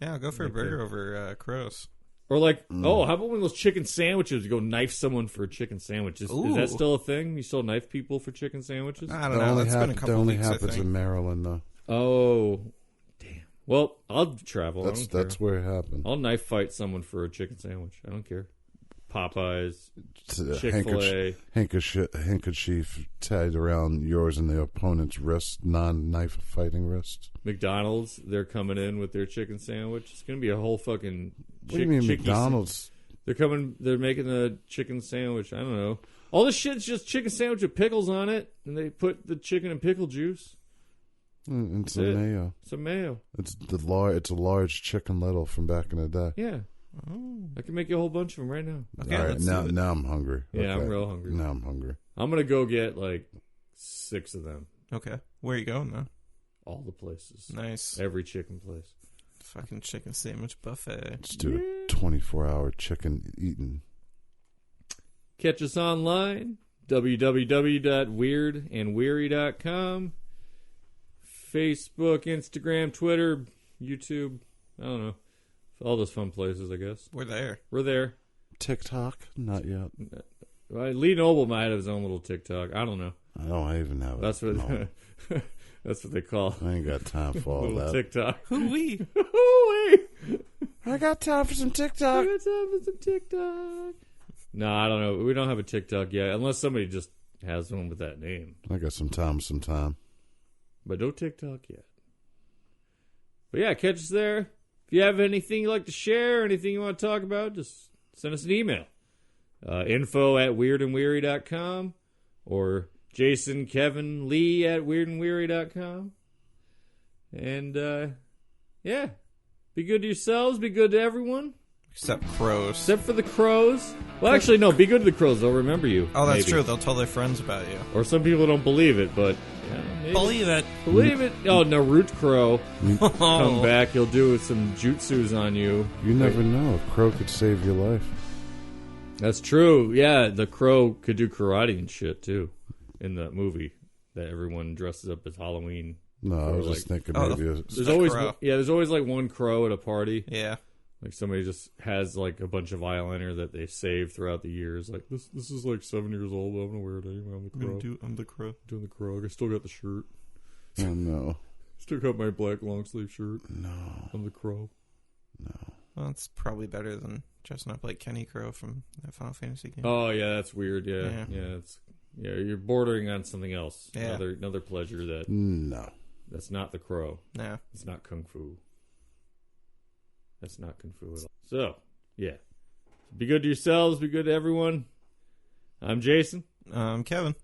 Yeah, I'll go for a burger over crows. or like, how about one of those chicken sandwiches? You go knife someone for a chicken sandwich. Is Ooh. that still a thing? You still knife people for chicken sandwiches? I don't know. It's been a that couple only weeks, I happens think. in Maryland, though. Oh, damn. Well, I'll travel. I don't care. That's where it happened. I'll knife fight someone for a chicken sandwich. I don't care. Popeyes, It's a Chick-fil-A. handkerchief tied around yours and the opponent's wrist, non-knife fighting wrist. McDonald's, they're coming in with their chicken sandwich. It's going to be a whole fucking What do you mean McDonald's? They're making the chicken sandwich. I don't know. All this shit's just chicken sandwich with pickles on it, and they put the chicken and pickle juice. And some That's it. mayo. Some mayo. It's a large Chicken Little from back in the day. Yeah. I can make you a whole bunch of them right now. Okay, All right, let's now do it. now I'm hungry. Yeah, I'm Okay. real hungry. Now I'm hungry. I'm going to go get like 6 of them. Okay. Where are you going, though? All the places. Nice. Every chicken place. Fucking chicken sandwich buffet. Let's do a 24-hour chicken eating. Catch us online, www.weirdandweary.com. Facebook, Instagram, Twitter, YouTube. I don't know. All those fun places, I guess. We're there. We're there. TikTok? Not yet. Lee Noble might have his own little TikTok. I don't know. I don't even have it. That's what No, that's what they call I ain't got time for all little that. TikTok. Hoo-wee. Hoo-wee. I got time for some I TikTok. got time for some TikTok. No, I don't know. We don't have a TikTok yet, unless somebody just has one with that name. I got some time. But no TikTok yet. But yeah, catch us there. If you have anything you'd like to share, anything you want to talk about, just send us an email. info@weirdandweary.com or Jason, Kevin, Lee at weirdandweary.com. And, yeah. Be good to yourselves. Be good to everyone. Except crows. Except for the crows. Well, actually, no. Be good to the crows. They'll remember you. Oh, that's maybe. true. They'll tell their friends about you. Or some people don't believe it, but... Yeah, maybe. Believe it. Believe it. Oh, no. Root Crow. Come Oh. back. He'll do some jutsus on you. You never know. A crow could save your life. That's true. Yeah, the crow could do karate and shit, too. In the movie that everyone dresses up as Halloween. No, I Or was like- just thinking Oh, maybe There's The always crow. there's always like one crow at a party. Yeah. Like somebody just has like a bunch of eyeliner that they saved throughout the years. Like this is like 7 years old. But I'm gonna wear it anyway. I'm the crow. I'm the crow. Doing the crow. I still got the shirt. oh no, Still got my black long sleeve shirt. no, I'm the crow. no. Well, it's probably better than dressing up like Kenny Crow from that Final Fantasy game. Oh yeah, that's weird. Yeah, Yeah. you're bordering on something else. Yeah. Another pleasure No. that's not the crow. No. It's not kung fu. That's not kung fu at all. So yeah, be good to yourselves. Be good to everyone. I'm Jason, Kevin.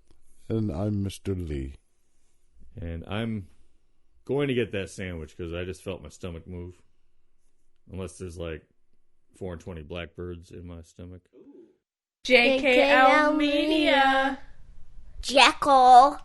And I'm Mr. Lee. and I'm going to get that sandwich because I just felt my stomach move. Unless there's like 420 blackbirds in my stomach. JKL Media. Jackal.